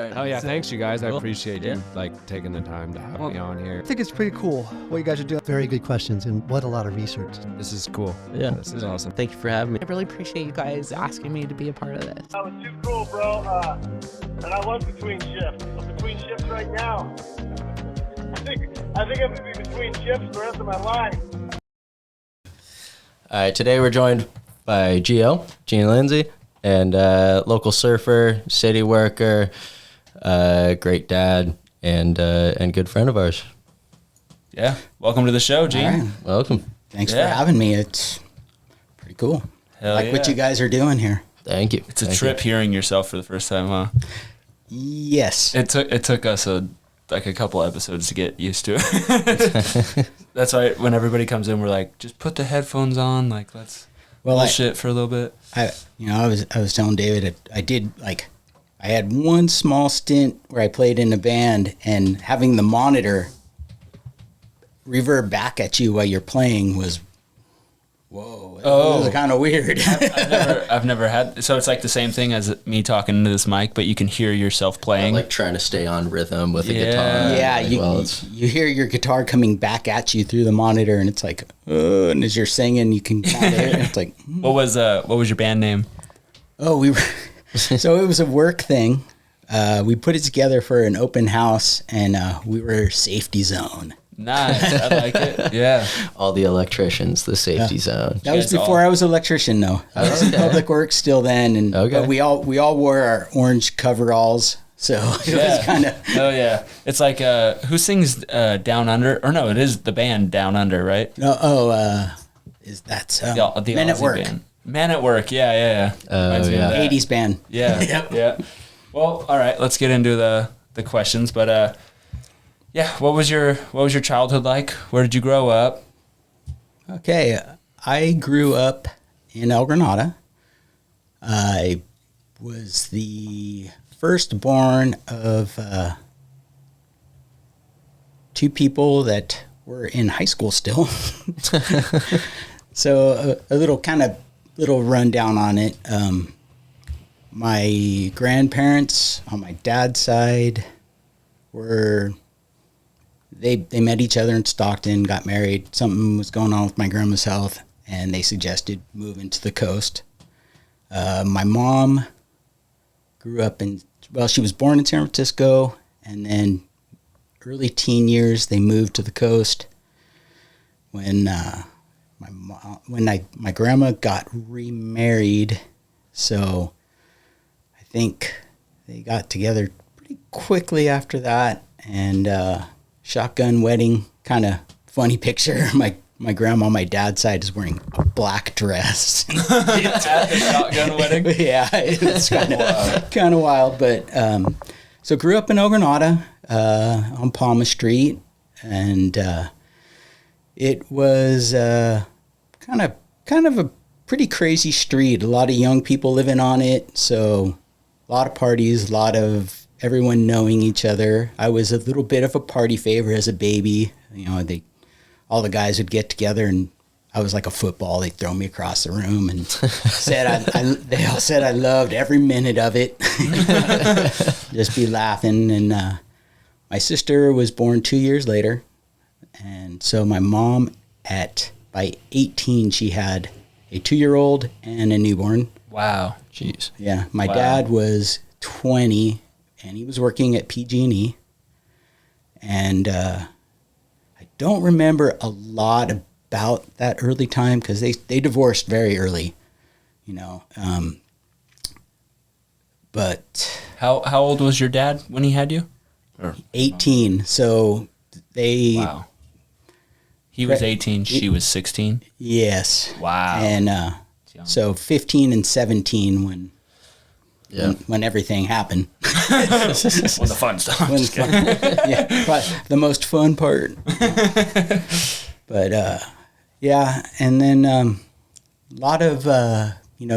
right. Oh yeah, thanks you guys. I appreciate Yeah. you taking the time to have me on here. I think it's pretty cool what you guys are doing. Very good questions and what a lot of research. This is cool. Yeah. This is awesome. Thank you for having me. I really appreciate you guys asking me to be a part of this. That was too cool, bro. And I was between shifts. I'm between shifts right now. I think I'm gonna be between shifts the rest of my life. All right, today we're joined by Gene Lindsey, and local surfer, city worker, great dad, and good friend of ours. Yeah. Welcome to the show, Gene. All right. Welcome. Thanks for having me. It's pretty cool. Hell like what you guys are doing here. Thank you. It's a trip hearing yourself for the first time, huh? Yes. It took us a couple episodes to get used to it. That's why when everybody comes in, we're like, just put the headphones on, let's bullshit for a little bit. I was telling David I had one small stint where I played in a band, and having the monitor reverb back at you while you're playing was, whoa, it was kind of weird. I've never had, so it's like the same thing as me talking into this mic, but you can hear yourself playing. Like trying to stay on rhythm with a guitar. Yeah, you hear your guitar coming back at you through the monitor, and it's like, and as you're singing, you can kind of hear it. It's like, what was your band name? Oh, so it was a work thing. We put it together for an open house, and we were Safety Zone. Nice, I like it. Yeah, all the electricians, the safety zone. That was before I was an electrician, though. I was in public works still then, and but we all wore our orange coveralls, so it was kind of. Oh yeah, it's like who sings Down Under? Or no, it is the band Down Under, right? Is that the Men at Aussie Work? Band. Men at Work, yeah. Oh yeah, 80s band. Yeah, yeah. Well, all right, let's get into the questions, but yeah, what was your childhood like? Where did you grow up? Okay, I grew up in El Granada. I was the firstborn of two people that were in high school still. So a little rundown on it. My grandparents on my dad's side they met each other in Stockton, got married. Something was going on with my grandma's health, and they suggested moving to the coast. My mom grew up she was born in San Francisco, and then early teen years, they moved to the coast. When my grandma got remarried, so I think they got together pretty quickly after that, and shotgun wedding, kind of funny picture. My grandma on my dad's side is wearing a black dress. At the shotgun wedding? Yeah, it's kind of wild. But so grew up in El Granada on Palma Street, and it was kind of a pretty crazy street. A lot of young people living on it, so a lot of parties, a lot of everyone knowing each other. I was a little bit of a party favorite as a baby. All the guys would get together, and I was like a football. They'd throw me across the room and they all said I loved every minute of it. Just be laughing. And my sister was born 2 years later. And so my mom, by 18, she had a 2-year-old and a newborn. Wow. Jeez. Yeah. My dad was 20, and he was working at PG&E. And I don't remember a lot about that early time because they divorced very early, but How old was your dad when he had you? 18. So Wow. He was 18. She was 16. Yes. Wow. And so 15 and 17 when everything happened. When the fun stuff. The most fun part. But yeah, and then a lot of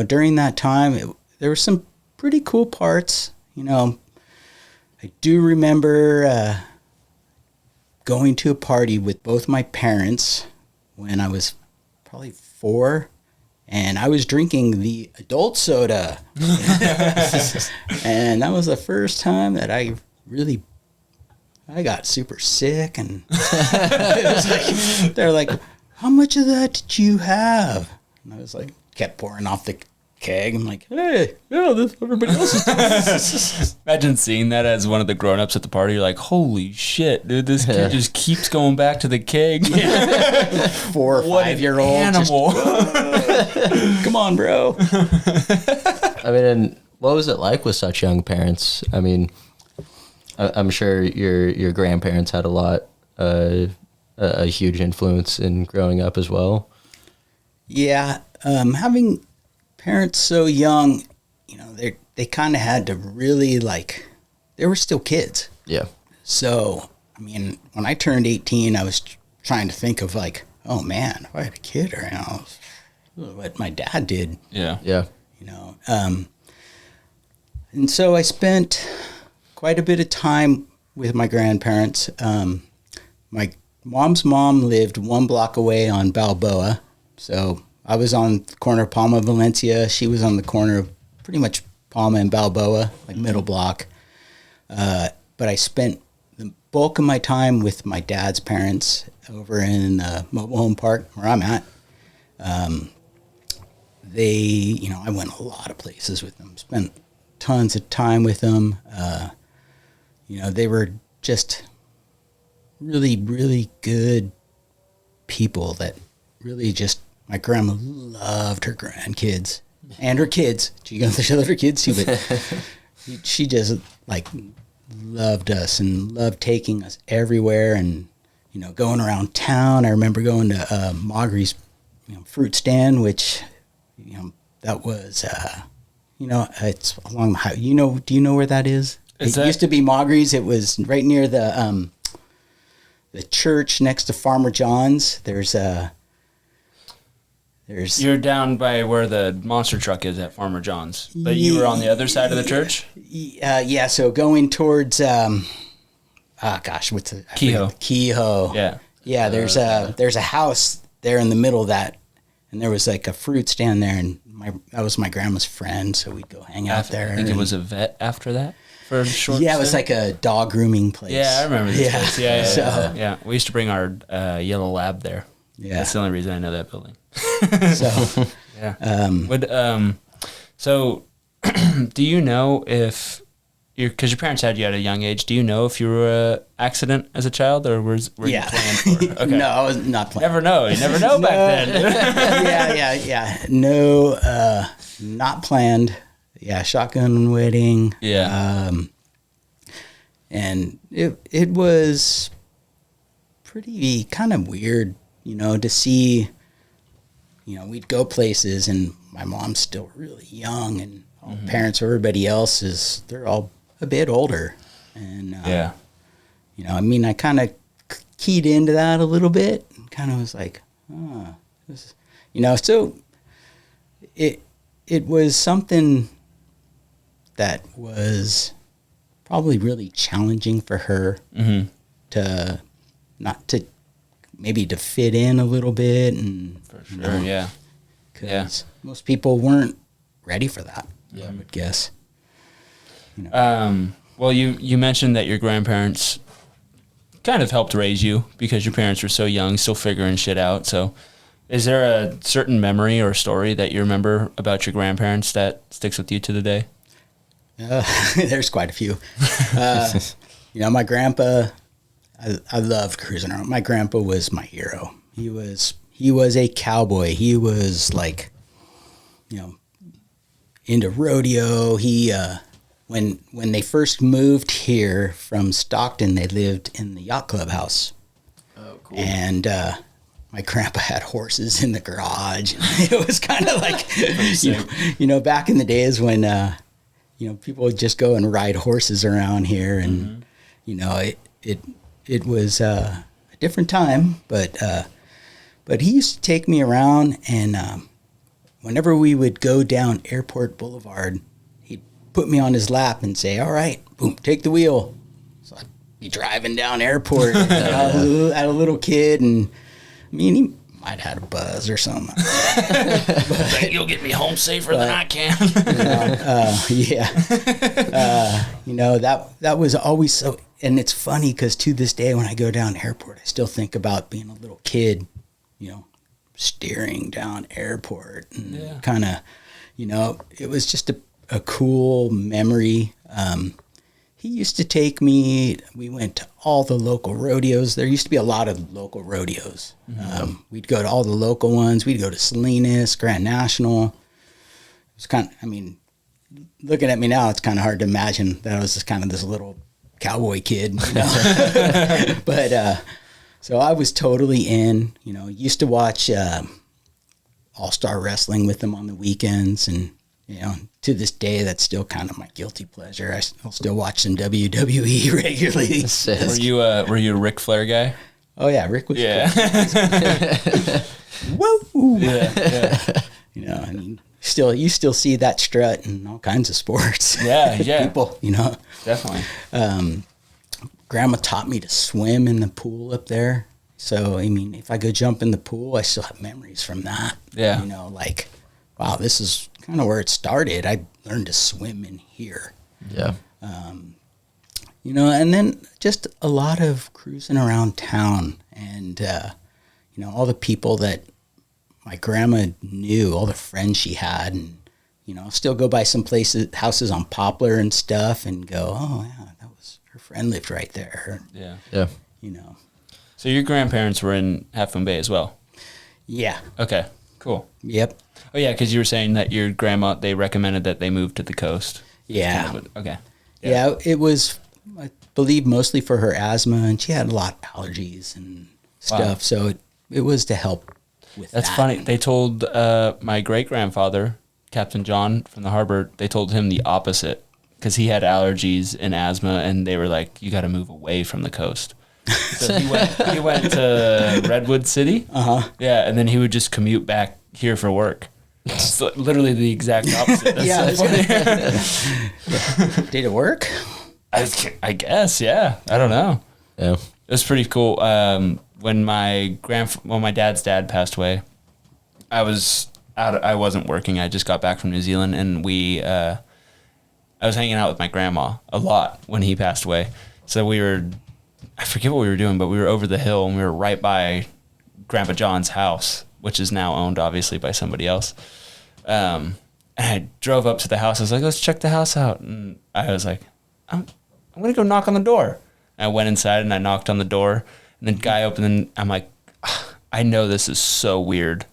during that time there were some pretty cool parts. I do remember going to a party with both my parents when I was probably 4, and I was drinking the adult soda. And that was the first time that I got super sick, and it was like, they're like, how much of that did you have? And I was like, kept pouring off the keg. I'm like, hey, yeah, this everybody else is. Imagine seeing that as one of the grown-ups at the party. You're like, holy shit, dude, this kid just keeps going back to the keg. 4 or 5-year-old animal. Come on, bro. I mean, and what was it like with such young parents? I mean, I'm sure your grandparents had a huge influence in growing up as well. Yeah, having parents so young, you know, they kind of had to really, like, they were still kids. Yeah. So, I mean, when I turned 18, I was trying to think of, like, oh man, if I had a kid right now, what my dad did. Yeah. Yeah. You know, and so I spent quite a bit of time with my grandparents. My mom's mom lived 1 block away on Balboa, so I was on the corner of Palma Valencia. She was on the corner of pretty much Palma and Balboa, like middle block. But I spent the bulk of my time with my dad's parents over in mobile home park where I'm at. I went a lot of places with them, spent tons of time with them. They were just really, really good people that really just, my grandma loved her grandkids and her kids. She loved her kids too, but she just like loved us and loved taking us everywhere and, you know, going around town. I remember going to Maugry's, fruit stand, which, that was, it's along the highway. Do you know where that is? It used to be Maugry's. It was right near the church next to Farmer John's. You're down by where the monster truck is at Farmer John's, but you were on the other side of the church? Yeah, so going towards, what's it? Kehoe. Yeah. Yeah, there's a house there in the middle of that, and there was like a fruit stand there, and that was my grandma's friend, so we'd go hang out there. I think it was a vet after that for a short Yeah, it was like a dog grooming place. Yeah, I remember this place. Yeah. So, yeah. We used to bring our yellow lab there. Yeah. That's the only reason I know that building. So, yeah. So do you know if because your parents had you at a young age, do you know if you were an accident as a child, or were you planned for it? Okay. No, I was not planned. Never know. You never know back then. Yeah. No, not planned. Yeah, shotgun wedding. Yeah. And it was pretty kind of weird, to see, we'd go places and my mom's still really young and all the parents, everybody else they're all a bit older. And, I kind of keyed into that a little bit and kind of was like, so it was something that was probably really challenging for her to maybe to fit in a little bit. And For sure, yeah. Because most people weren't ready for that, I would guess. Well, you mentioned that your grandparents kind of helped raise you because your parents were so young, still figuring shit out. So is there a certain memory or story that you remember about your grandparents that sticks with you to the day? There's quite a few. My grandpa, I loved cruising around. My grandpa was my hero. He was a cowboy. He was like, into rodeo. He, when they first moved here from Stockton, they lived in the yacht club house. Oh, cool. And, my grandpa had horses in the garage. It was kind of like, back in the days when, people would just go and ride horses around here, and it was a different time. But he used to take me around, and whenever we would go down Airport Boulevard, he'd put me on his lap and say, "All right, boom, take the wheel." So I'd be driving down Airport at a little kid, and might have had a buzz or something. Like, you'll get me home safer than I can. That was always so. And it's funny because to this day, when I go down airport, I still think about being a little kid, steering down airport and kind of, it was just a cool memory. He used to take me, we went to all the local rodeos. There used to be a lot of local rodeos. We'd go to all the local ones. We'd go to Salinas, Grand National. It was kind of, looking at me now, it's kind of hard to imagine that I was just kind of this little cowboy kid, But, so I was totally in, used to watch All-Star Wrestling with them on the weekends. And, to this day, that's still kind of my guilty pleasure. I'll still watch some WWE regularly. Were you a Ric Flair guy? Oh yeah, Rick was. Yeah. Woo! Yeah. You still see that strut in all kinds of sports. Yeah. People, Definitely. Grandma taught me to swim in the pool up there. So, if I go jump in the pool, I still have memories from that. Yeah. Wow, this is kind of where it started. I learned to swim in here. Yeah. And then just a lot of cruising around town and, all the people that my grandma knew, all the friends she had, and, still go by some houses on Poplar and stuff and go, oh, yeah, that was, her friend lived right there. Yeah. Yeah. So your grandparents were in Half Moon Bay as well? Yeah. Okay, cool. Yep. Oh, yeah, because you were saying that your grandma, they recommended that they move to the coast. Yeah. Okay. Yeah, it was, I believe, mostly for her asthma, and she had a lot of allergies and stuff, Wow. so it was to help with That's that. funny. They told my great-grandfather, Captain John from the harbor, they told him the opposite because he had allergies and asthma, and they were like, you got to move away from the coast. So he went to Redwood City. Uh-huh. Yeah, and then he would just commute back here for work. So literally the exact opposite. That's Yeah, so funny. Did it work? I guess, yeah. I don't know. Yeah. It was pretty cool. When my dad's dad passed away, I wasn't working. I just got back from New Zealand, and I was hanging out with my grandma a lot when he passed away. So I forget what we were doing, but we were over the hill, and we were right by Grandpa John's house, which is now owned obviously by somebody else. And I drove up to the house. I was like, let's check the house out. And I was like, I'm going to go knock on the door. And I went inside and I knocked on the door, and the guy opened, and I'm like, I know this is so weird.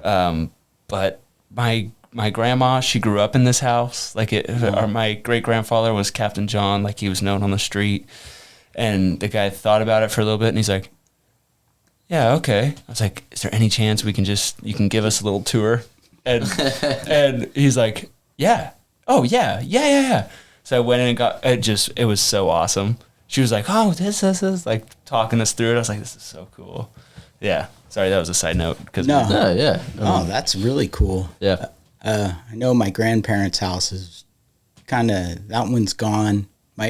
But my grandma, she grew up in this house. My great grandfather was Captain John, like he was known on the street. And the guy thought about it for a little bit, and he's like, yeah, okay. I was like, is there any chance you can give us a little tour? And he's like, yeah. Oh, yeah. So I went in and it was so awesome. She was like, oh, this, like talking us through it. I was like, this is so cool. Yeah. Sorry, that was a side note. No. Yeah. Oh, that's really cool. Yeah. I know my grandparents' house is that one's gone. My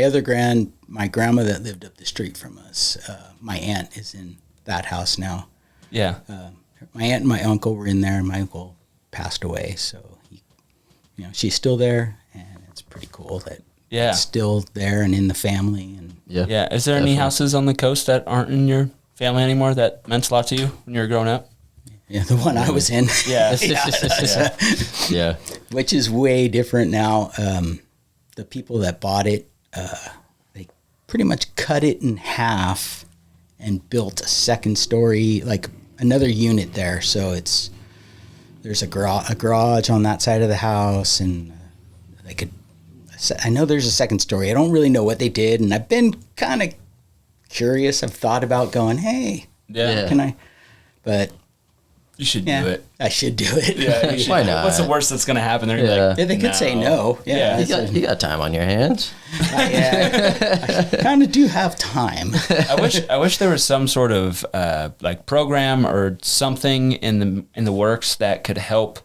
grandma that lived up the street from us, my aunt is in that house now. Yeah. My aunt and my uncle were in there, and my uncle passed away. So, she's still there, and it's pretty cool that it's still there and in the family. And Yeah. Is there any houses on the coast that aren't in your family anymore that meant a lot to you when you were growing up? Yeah, the one I was in. Yeah. Yeah. Which is way different now. The people that bought it, they pretty much cut it in half and built a second story, like another unit there. So there's a garage on that side of the house, and I know there's a second story. I don't really know what they did, and I've been kind of curious. I've thought about going, hey, can I? But You should do it. I should do it. Yeah, Why not? What's the worst that's going to happen? They're gonna be like, They could say no. Yeah. You got time on your hands. I kind of do have time. I wish there was some sort of like program or something in the works that could help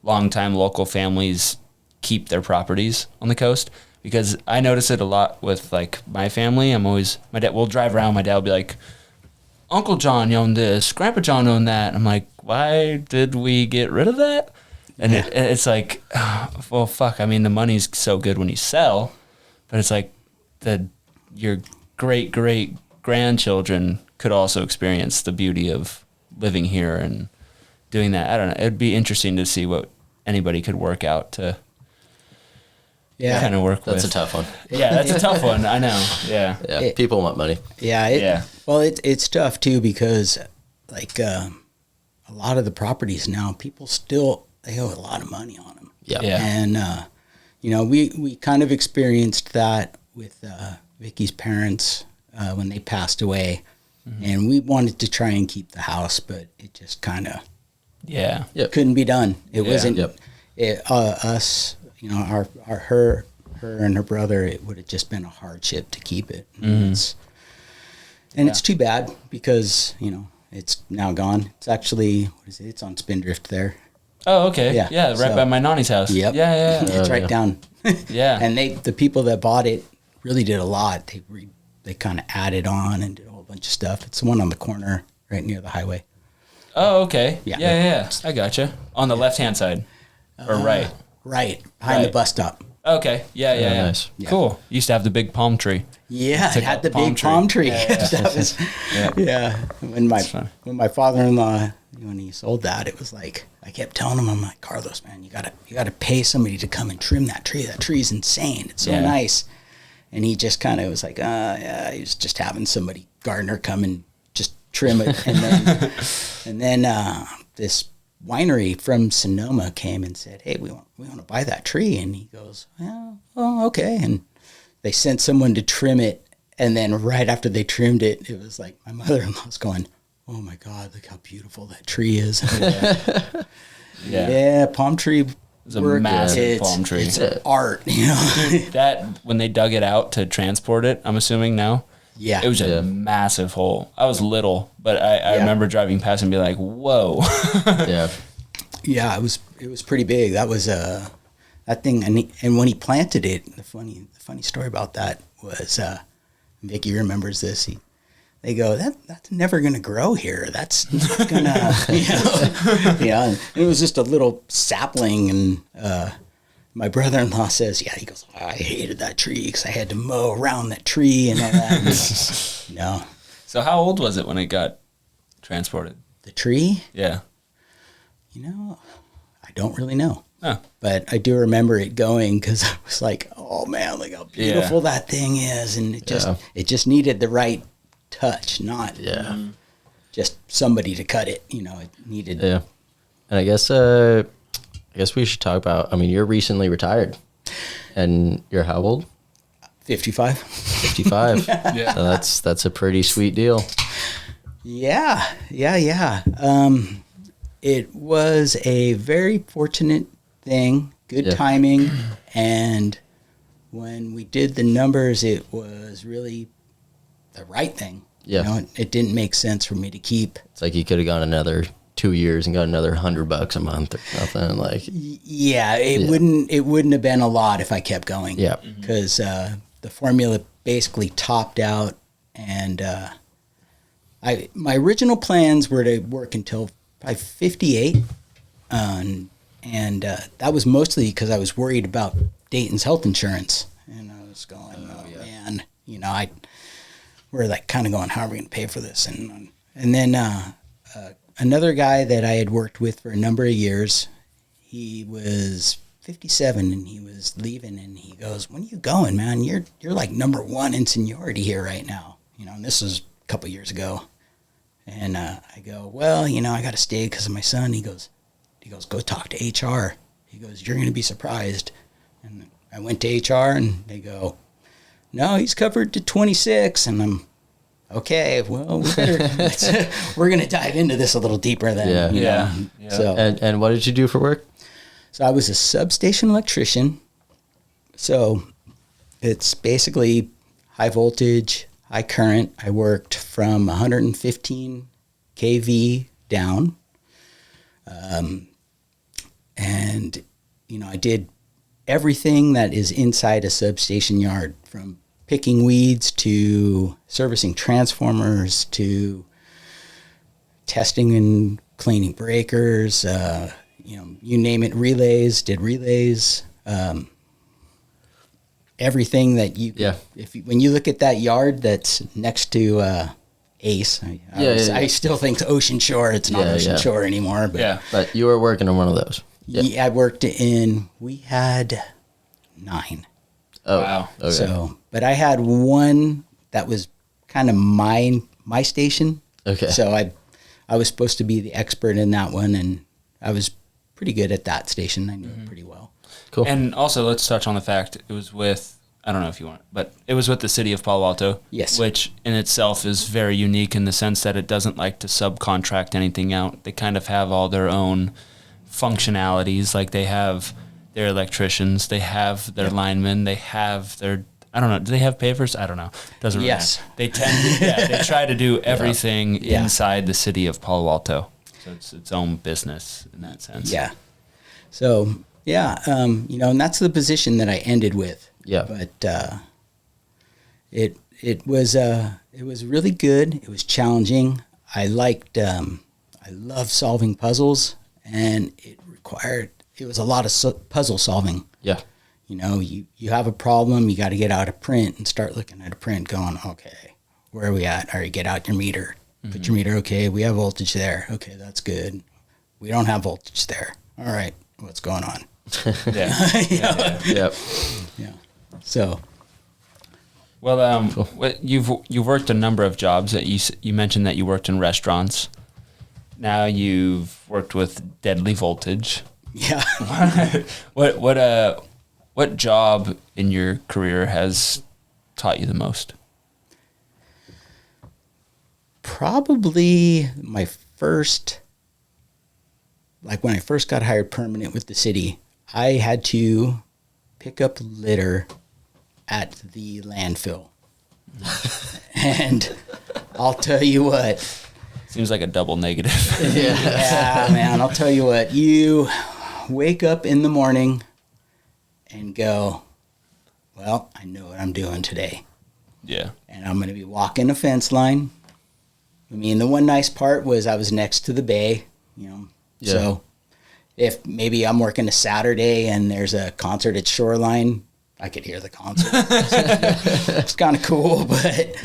longtime local families keep their properties on the coast, because I notice it a lot with like my family. My dad will drive around. My dad will be like, Uncle John owned this, Grandpa John owned that. I'm like, why did we get rid of that? And it's like, well, fuck. I mean, the money's so good when you sell, but it's like your great grandchildren could also experience the beauty of living here and doing that. I don't know. It'd be interesting to see what anybody could work out to kind of work with. That's a tough one. Yeah, that's a tough one. I know. Yeah. Yeah, people want money. Yeah. Well, it's tough too because like a lot of the properties now, people still they owe a lot of money on them. Yeah. And we kind of experienced that with Vicky's parents when they passed away, and we wanted to try and keep the house, but it just kind of couldn't be done. It wasn't us. Her and her brother. It would have just been a hardship to keep it. It's too bad because it's now gone. It's actually it's on Spindrift there. Oh, okay. Yeah, right by my nanny's house. Yep. Yeah. It's right down. Yeah. And the people that bought it really did a lot. They kind of added on and did a whole bunch of stuff. It's the one on the corner right near the highway. Oh, okay. Yeah. Yeah. I gotcha. On the left-hand side or right? Right, behind the bus stop. Okay. Yeah. Nice. Yeah. Cool. Used to have the big palm tree. Yeah, Took it had out the palm big tree. palm tree. Yeah. That was, When my father-in-law, when he sold that, it was like I kept telling him, I'm like, Carlos, man, you gotta pay somebody to come and trim that tree. That tree's insane. It's so nice. And he just kind of was like, he was just having somebody gardener come and just trim it. And then this winery from Sonoma came and said, hey, we want to buy that tree. And he goes, well, okay. And they sent someone to trim it. And then right after they trimmed it, it was like my mother-in-law's going, oh my God, look how beautiful that tree is. Yeah, palm tree. It's a massive palm tree. It's art, Dude, that when they dug it out to transport it, I'm assuming now. Yeah. It was a massive hole. I was little, but I remember driving past and be like, whoa. Yeah. Yeah, it was pretty big. That was that thing, and when he planted it, the funny story about that was Vicky remembers this. They go, that's never gonna grow here. That's not gonna, And it was just a little sapling, and my brother-in-law says, he goes, I hated that tree because I had to mow around that tree and all that. No. So how old was it when it got transported? The tree? Yeah. I don't really know. Oh. But I do remember it going because I was like, oh man, look how beautiful that thing is. And it just needed the right touch, not just somebody to cut it. It needed. Yeah. And I guess we should talk about, you're recently retired and you're how old? 55. 55. Yeah. So that's a pretty sweet deal. Yeah. It was a very fortunate thing, good timing, and when we did the numbers, it was really the right thing. Yeah. It didn't make sense for me to keep. It's like you could have gone another 2 years and got another $100 a month or something like. Yeah, it wouldn't have been a lot if I kept going. Yeah. Because the formula basically topped out, and my original plans were to work until 58, and that was mostly because I was worried about Dayton's health insurance, and I was going, man, we're like kind of going, how are we going to pay for this? And then another guy that I had worked with for a number of years, he was 57 and he was leaving, and he goes, when are you going, man? You're like number one in seniority here right now, and this was a couple years ago. And I go, well, I got to stay because of my son. He goes, go talk to HR. He goes, you're going to be surprised. And I went to HR, and they go, no, he's covered to 26. And I'm, okay, well, we're going to dive into this a little deeper then. Yeah. So, and what did you do for work? So I was a substation electrician. So it's basically high voltage, high current. I worked from 115 kV down. And, I did everything that is inside a substation yard, from picking weeds to servicing transformers to testing and cleaning breakers, you name it, relays, did relays, everything that you, when you look at that yard that's next to Ace, I still think Ocean Shore, it's not Ocean Shore anymore. But you were working on one of those. Yeah, I worked we had 9. Oh, Wow. Okay. So, but I had one that was kind of my station. Okay. So I was supposed to be the expert in that one, and I was pretty good at that station. I knew it pretty well. Cool. And also, let's touch on the fact it was with, I don't know if you want, but it was with the city of Palo Alto. Yes. Which in itself is very unique in the sense that it doesn't like to subcontract anything out. They kind of have all their own functionalities. Like they have their electricians, they have their linemen, they have their, I don't know, do they have pavers? I don't know. Doesn't really Yes. matter. They tend to, they try to do everything inside the city of Palo Alto. So it's its own business in that sense. Yeah. So and that's the position that I ended with. Yeah. But it was really good. It was challenging. I love solving puzzles, and it was a lot of puzzle solving. Yeah. You have a problem, you got to get out a print and start looking at a print going, okay, where are we at? All right, get out your meter. Put your meter, okay, we have voltage there. Okay, that's good. We don't have voltage there. All right, what's going on? Yeah. Yep. Yeah. So, Well, you've worked a number of jobs. That you mentioned that you worked in restaurants. Now you've worked with Deadly Voltage. yeah. What job in your career has taught you the most? Probably my first, like when I first got hired permanent with the city, I had to pick up litter at the landfill. And I'll tell you what. Seems like a double negative. Yeah, man, I'll tell you what. You wake up in the morning and go, well, I know what I'm doing today. Yeah. And I'm going to be walking a fence line. I mean, the one nice part was I was next to the bay, Yeah. So if maybe I'm working a Saturday and there's a concert at Shoreline, I could hear the concert. It's kind of cool, but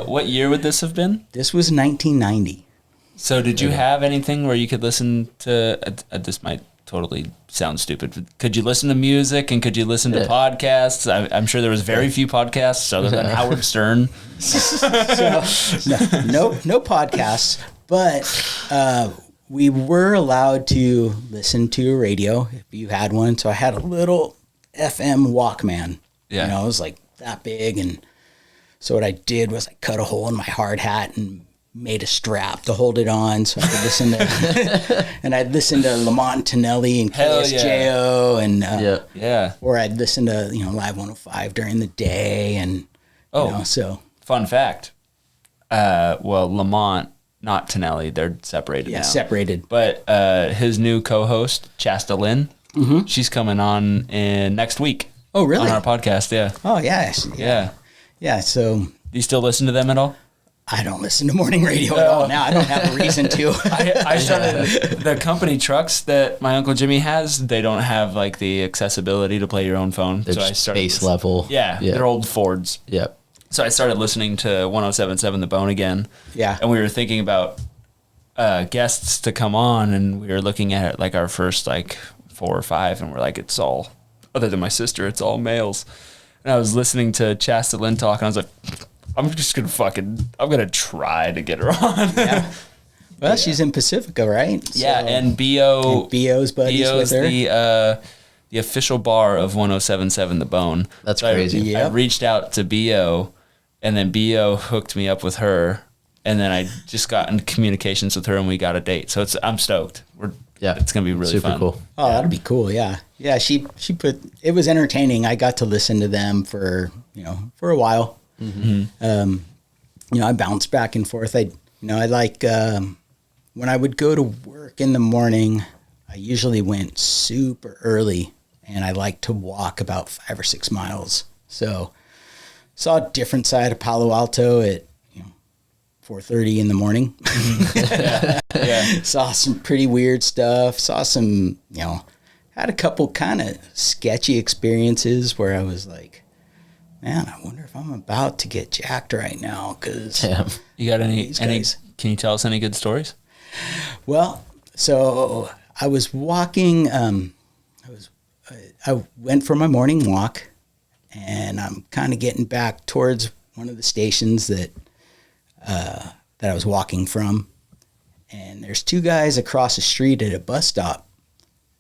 What year would this have been? this was 1990. So did you have anything where you could listen to? This might totally sound stupid, but could you listen to music and could you listen to podcasts? I'm sure there was very few podcasts other than Howard Stern. No podcasts, but we were allowed to listen to a radio if you had one. So I had a little FM Walkman. Yeah. It was like that big. And so what I did was I cut a hole in my hard hat and made a strap to hold it on so I could listen to, and I'd listen to Lamont Tonelli and Hell KSJO and, Yeah. or I'd listen to, Live 105 during the day. And, so. Fun fact. Well, Lamont, not Tonelli, they're separated now. Separated. But his new co-host, Chasta Lynn, she's coming on next week. Oh, really? On our podcast, yeah. Oh, yes. Yeah. Yeah, so Do you still listen to them at all? I don't listen to morning radio at all now. I don't have a reason to. I started the company trucks that my Uncle Jimmy has. They don't have like the accessibility to play your own phone. They're so I just started base level. Yeah, they're old Fords. Yep. So I started listening to 107.7 The Bone again. Yeah. And we were thinking about guests to come on, and we were looking at like our first like 4 or 5, and we're like, it's all, other than my sister, it's all males. And I was listening to Chasta Lynn talk, and I was like, I'm gonna try to get her on. Yeah. Well, she's in Pacifica, right? Yeah, So- and B.O. B.O.'s buddies B.O.'s with her. the official bar of 107.7 The Bone. That's So crazy. Yeah. I reached out to B.O., and then B.O. hooked me up with her, and then I just got in communications with her, and we got a date. So I'm stoked. It's gonna be really Super fun. cool. Oh, that'll be cool. Yeah. Yeah. She put, it was entertaining. I got to listen to them for a while. I bounced back and forth. I like, when I would go to work in the morning, I usually went super early, and I like to walk about 5 or 6 miles. So saw a different side of Palo Alto. It, 4:30 in the morning. Yeah. Saw some pretty weird stuff. Saw some, had a couple kind of sketchy experiences where I was like, man, I wonder if I'm about to get jacked right now. Cause you got any, guys. can you tell us any good stories? Well, so I was walking, I went for my morning walk, and I'm kind of getting back towards one of the stations that I was walking from, and there's two guys across the street at a bus stop,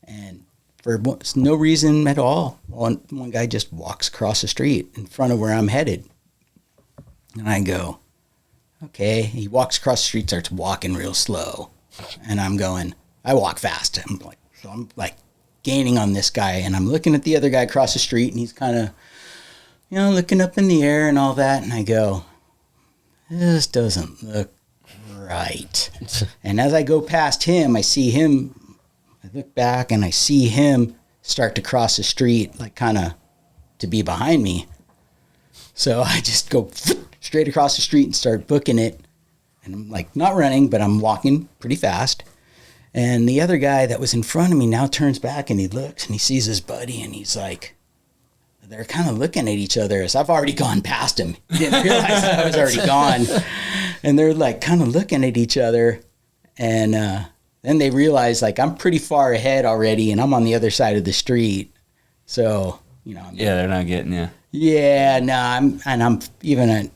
and for no reason at all, one guy just walks across the street in front of where I'm headed, and I go, okay. He walks across the street, starts walking real slow, and I walk fast. I'm like gaining on this guy, and I'm looking at the other guy across the street, and he's kind of, looking up in the air and all that, and I go, this doesn't look right. And as I go past him, I see him, I look back, and I see him start to cross the street, like kind of to be behind me. So I just go straight across the street and start booking it, and I'm like not running, but I'm walking pretty fast. And the other guy that was in front of me now turns back, and he looks, and he sees his buddy, and he's like, they're kind of looking at each other as I've already gone past him. He didn't realize I was already gone. And they're like kind of looking at each other. And then they realize like I'm pretty far ahead already, and I'm on the other side of the street. So, They're not getting you. Yeah, no, I'm even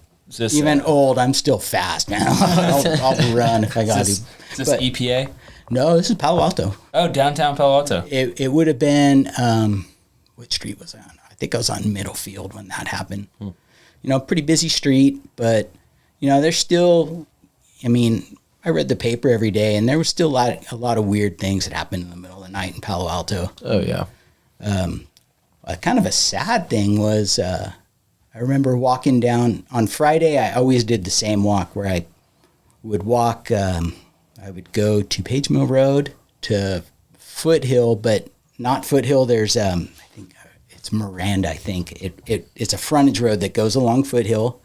old, I'm still fast, man. I'll run if I got to. Is this EPA? No, this is Palo Alto. Oh, downtown Palo Alto. It would have been, which street was I on? I think I was on Middlefield when that happened. Pretty busy street, but, there's still, I read the paper every day, and there was still a lot of weird things that happened in the middle of the night in Palo Alto. Oh, yeah. Kind of a sad thing was, I remember walking down on Friday. I always did the same walk where I would walk, I would go to Page Mill Road to Foothill, but not Foothill. There's, I think it's Miranda, I think. It's a frontage road that goes along Foothill,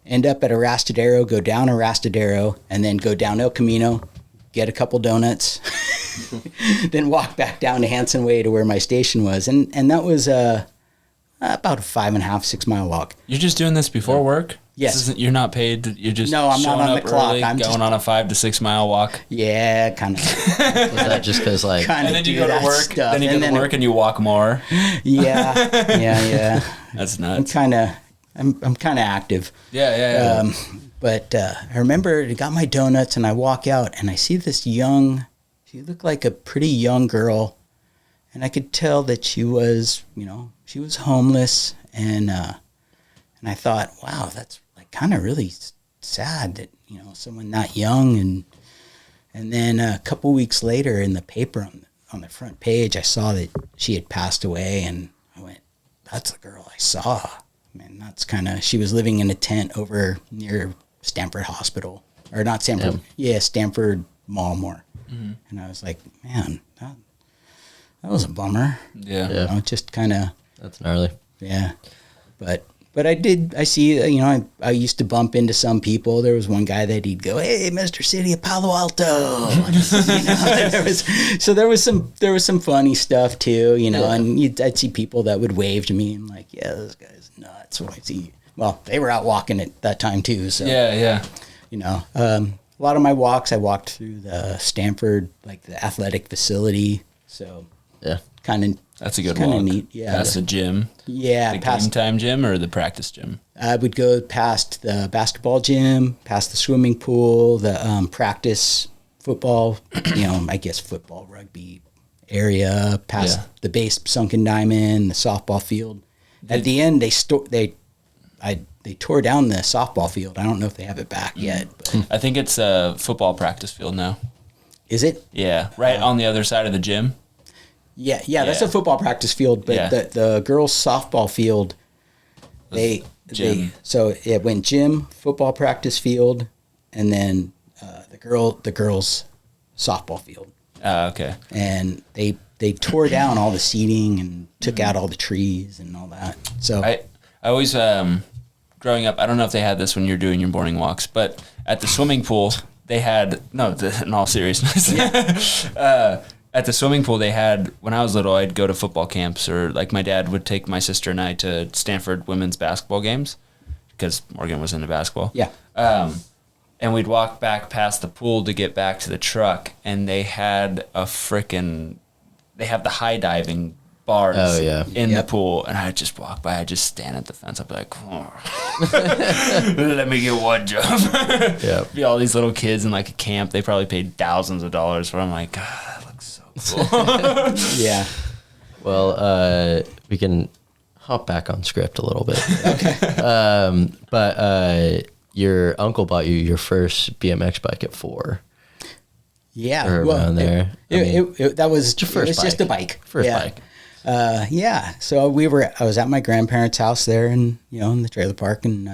end up at Arastadero, go down Arastadero, and then go down El Camino, get a couple donuts, then walk back down to Hanson Way to where my station was. And that was about a 5.5, 6 mile walk. You're just doing this before work? Yes. You're not paid. You're just no, I'm not on the clock. Early, I'm going on a 5 to 6 mile walk. Yeah, kind of. Was that just because like? And then you go to work. Then you go to work and you walk more. Yeah. That's nuts. I'm kind of active. Yeah. But I remember I got my donuts and I walk out and I see this she looked like a pretty young girl, and I could tell that she was homeless, and I thought, wow, that's like kind of really sad that someone that young, and then a couple weeks later in the paper on the front page I saw that she had passed away, and I went, that's the girl I saw. Man, that's she was living in a tent over near Stanford Hospital, or not Stanford, Stanford Malmore. Mm-hmm. And I was like, man, that was a bummer. Yeah. Just kind of. That's gnarly. Yeah. But I see, I used to bump into some people. There was one guy that he'd go, hey, Mr. City of Palo Alto. There was some funny stuff too, and I'd see people that would wave to me and like, yeah, this guy's nuts. When I see, well, they were out walking at that time too. So yeah. A lot of my walks, I walked through the Stanford, like the athletic facility. So yeah, that's a good walk. Kind of neat. Yeah. Past the gym. Yeah. The game time gym or the practice gym? I would go past the basketball gym, past the swimming pool, the practice football, I guess football, rugby area, past the base sunken diamond, the softball field. At the end, they tore down the softball field. I don't know if they have it back yet. But. I think it's a football practice field now. Is it? Yeah, right on the other side of the gym. Yeah, that's a football practice field, but the girls' softball field, so it went gym, football practice field, and then the girls' softball field. Okay. And they tore down all the seating and took out all the trees and all that. So I always growing up, I don't know if they had this when you're doing your morning walks, but at the swimming pool, they had, in all seriousness, at the swimming pool, they had, when I was little, I'd go to football camps, or like my dad would take my sister and I to Stanford women's basketball games because Morgan was into basketball. Yeah. And we'd walk back past the pool to get back to the truck, and they had they have the high diving bars in the pool, and I'd just walk by, I'd just stand at the fence, I'd be like, let me get one jump. Be all these little kids in like a camp, they probably paid thousands of dollars for. I'm like, God, that looks so cool. Yeah. Well, we can hop back on script a little bit. Okay. But your uncle bought you your first BMX bike at 4. Yeah. Or around there. That was your first it was bike. just a bike. First bike. So I was at my grandparents' house there in the trailer park, and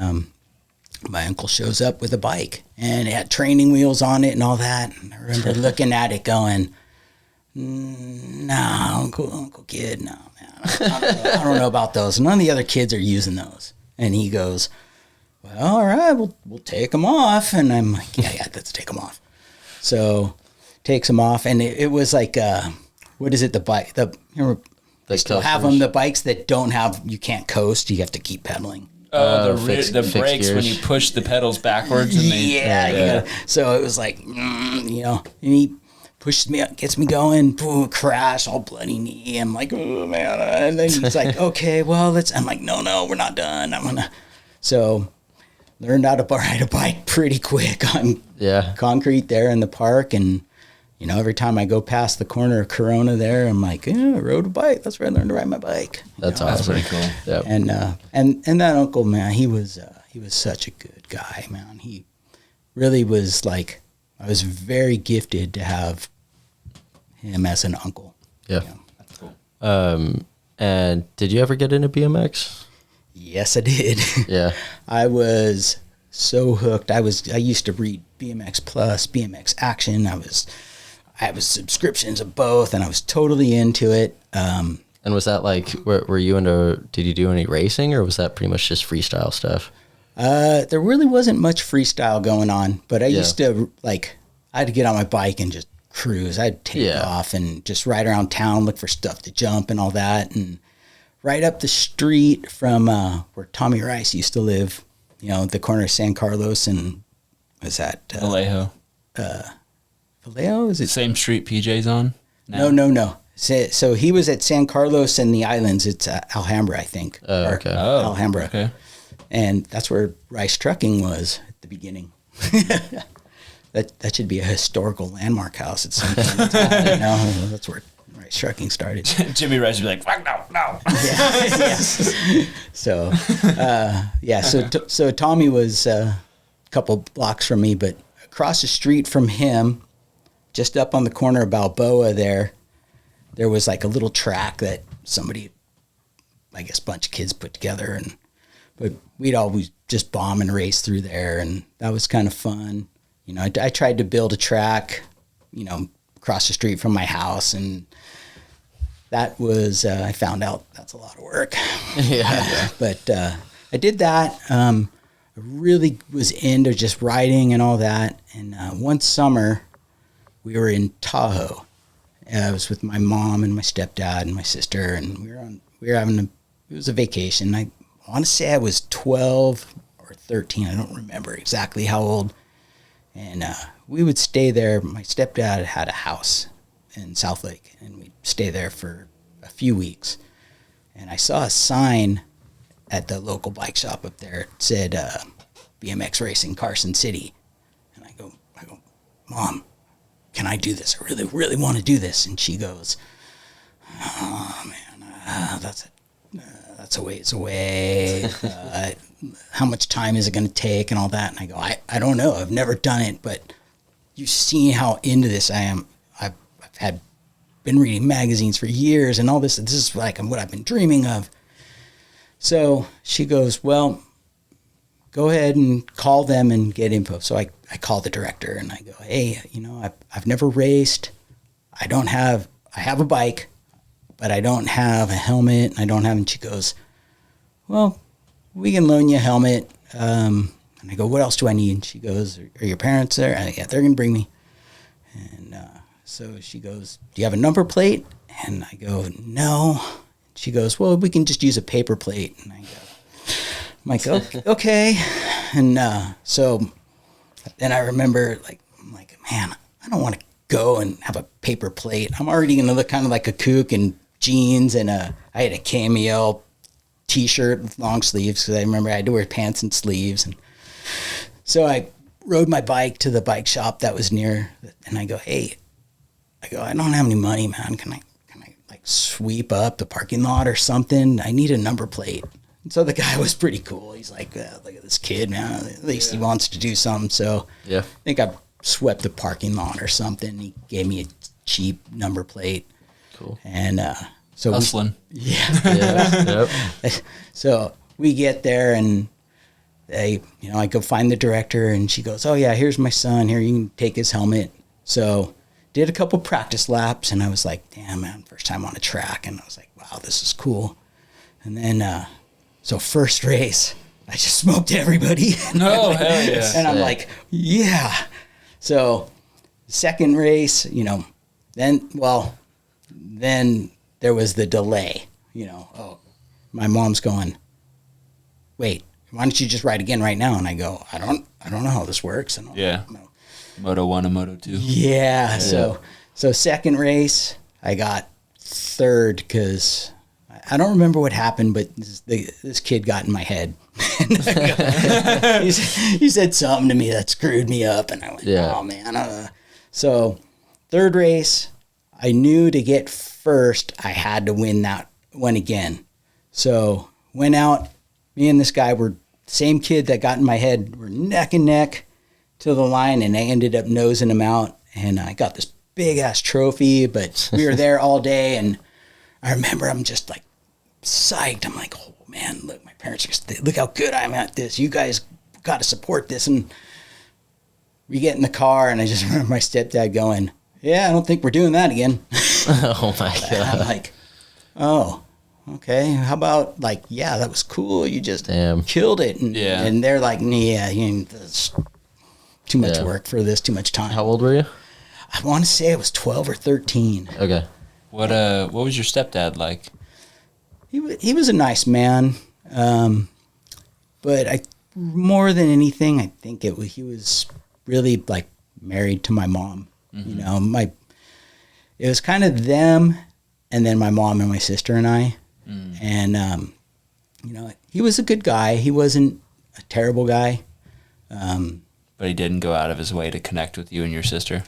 my uncle shows up with a bike, and it had training wheels on it and all that. And I remember looking at it going, no, Uncle Kid, no, man. I don't know about those. None of the other kids are using those. And he goes, well, all right, we'll take them off. And I'm like, yeah, let's take them off. So takes them off, and it was like, what is it? The bike, they still have them. The bikes that you can't coast. You have to keep pedaling. Oh, the brakes when you push the pedals backwards. And so it was like, and he pushes me up, gets me going, boom, crash, all bloody knee. I'm like, oh man. And then he's like, okay, well, I'm like, no, we're not done. So learned how to ride a bike pretty quick on concrete there in the park. And, every time I go past the corner of Corona there, I'm like, I rode a bike. That's where I learned to ride my bike. That's awesome. That's pretty cool. Yep. And that uncle, man, he was such a good guy, man. He really was like, I was very gifted to have him as an uncle. Yeah. That's cool. And did you ever get into BMX? Yes, I did. Yeah. I was so hooked. I used to read BMX Plus, BMX Action. I had subscriptions of both, and I was totally into it. And was that like, were you did you do any racing, or was that pretty much just freestyle stuff? There really wasn't much freestyle going on, but I used to I had to get on my bike and just cruise. I'd take off and just ride around town, look for stuff to jump and all that. And right up the street from where Tommy Rice used to live, the corner of San Carlos and was that Vallejo? Vallejo? Is it same street PJ's on? No. So he was at San Carlos and the islands. It's Alhambra, I think. Okay. Alhambra. Okay. And that's where Rice Trucking was at the beginning. That should be a historical landmark house at some point in time. That's where Rice Trucking started. Jimmy Rice would be like, fuck no. Yeah. So Tommy was a couple blocks from me, but across the street from him, just up on the corner of Balboa there was like a little track that somebody, I guess, a bunch of kids put together, but we'd always just bomb and race through there, and that was kind of fun. I tried to build a track, across the street from my house, and that was, I found out that's a lot of work. But I did that. I really was into just riding and all that. And one summer, we were in Tahoe. I was with my mom and my stepdad and my sister, and we were having it was a vacation. I want to say I was 12 or 13. I don't remember exactly how old. And we would stay there. My stepdad had a house in South Lake, and we'd stay there for a few weeks. And I saw a sign at the local bike shop up there. It said BMX Racing Carson City. And I go, Mom, can I do this? I really, really want to do this. And she goes, oh, man, that's a ways away. How much time is it going to take and all that? And I go, I don't know. I've never done it, but you've seen how into this I am. I've been reading magazines for years and all this. This is like what I've been dreaming of. So she goes, well, go ahead and call them and get info. So I call the director and I go, hey, I've never raced. I have a bike, but I don't have a helmet. And she goes, well, we can loan you a helmet. And I go, what else do I need? And she goes, are your parents there? And yeah, they're going to bring me. And so she goes, do you have a number plate? And I go, no. She goes, well, we can just use a paper plate. And I'm like, okay. And so then I remember, I'm like, man, I don't want to go and have a paper plate. I'm already going to look kind of like a kook in jeans, and I had a cameo T-shirt with long sleeves because I remember I had to wear pants and sleeves. And so I rode my bike to the bike shop that was near, and I go, hey, I don't have any money, man. Can I like sweep up the parking lot or something? I need a number plate. And so the guy was pretty cool. He's like, look at this kid, man. At least he wants to do something. So Yeah. I think I swept the parking lot or something. He gave me a cheap number plate. Cool. And so Hustling. Yeah. Yep. So we get there, and I go find the director, and she goes, oh yeah, here's my son. Here, you can take his helmet. So did a couple practice laps, and I was like, damn, man, first time on a track. And I was like, wow, this is cool. And then, so first race, I just smoked everybody. No, hell yeah. And I'm like, yeah. So second race, then there was the delay, my mom's going, wait, why don't you just ride again right now? And I go, I don't know how this works. And Yeah. Moto 1 and Moto 2. yeah. So second race, I got third because I don't remember what happened, but this kid got in my head. he said something to me that screwed me up, and I went, oh man. So third race, I knew to get first, I had to win that one again. So went out, me and this guy were same kid that got in my head. We're neck and neck to the line, and I ended up nosing him out, and I got this big ass trophy, but we were there all day, and I remember I'm just like psyched. I'm like, oh man, look, my parents are, look how good I'm at this. You guys got to support this. And we get in the car, and I just remember my stepdad going, yeah, I don't think we're doing that again. Oh my And God. I'm like, oh, okay. How about yeah, that was cool. You just killed it. And, Yeah. and they're like, yeah, that's too much work for this, too much time. How old were you? I want to say I was 12 or 13. Okay. What was your stepdad like? He was a nice man, but more than anything, I think he was really married to my mom. Mm-hmm. It was kind of them, and then my mom and my sister and I, and he was a good guy. He wasn't a terrible guy. But he didn't go out of his way to connect with you and your sister?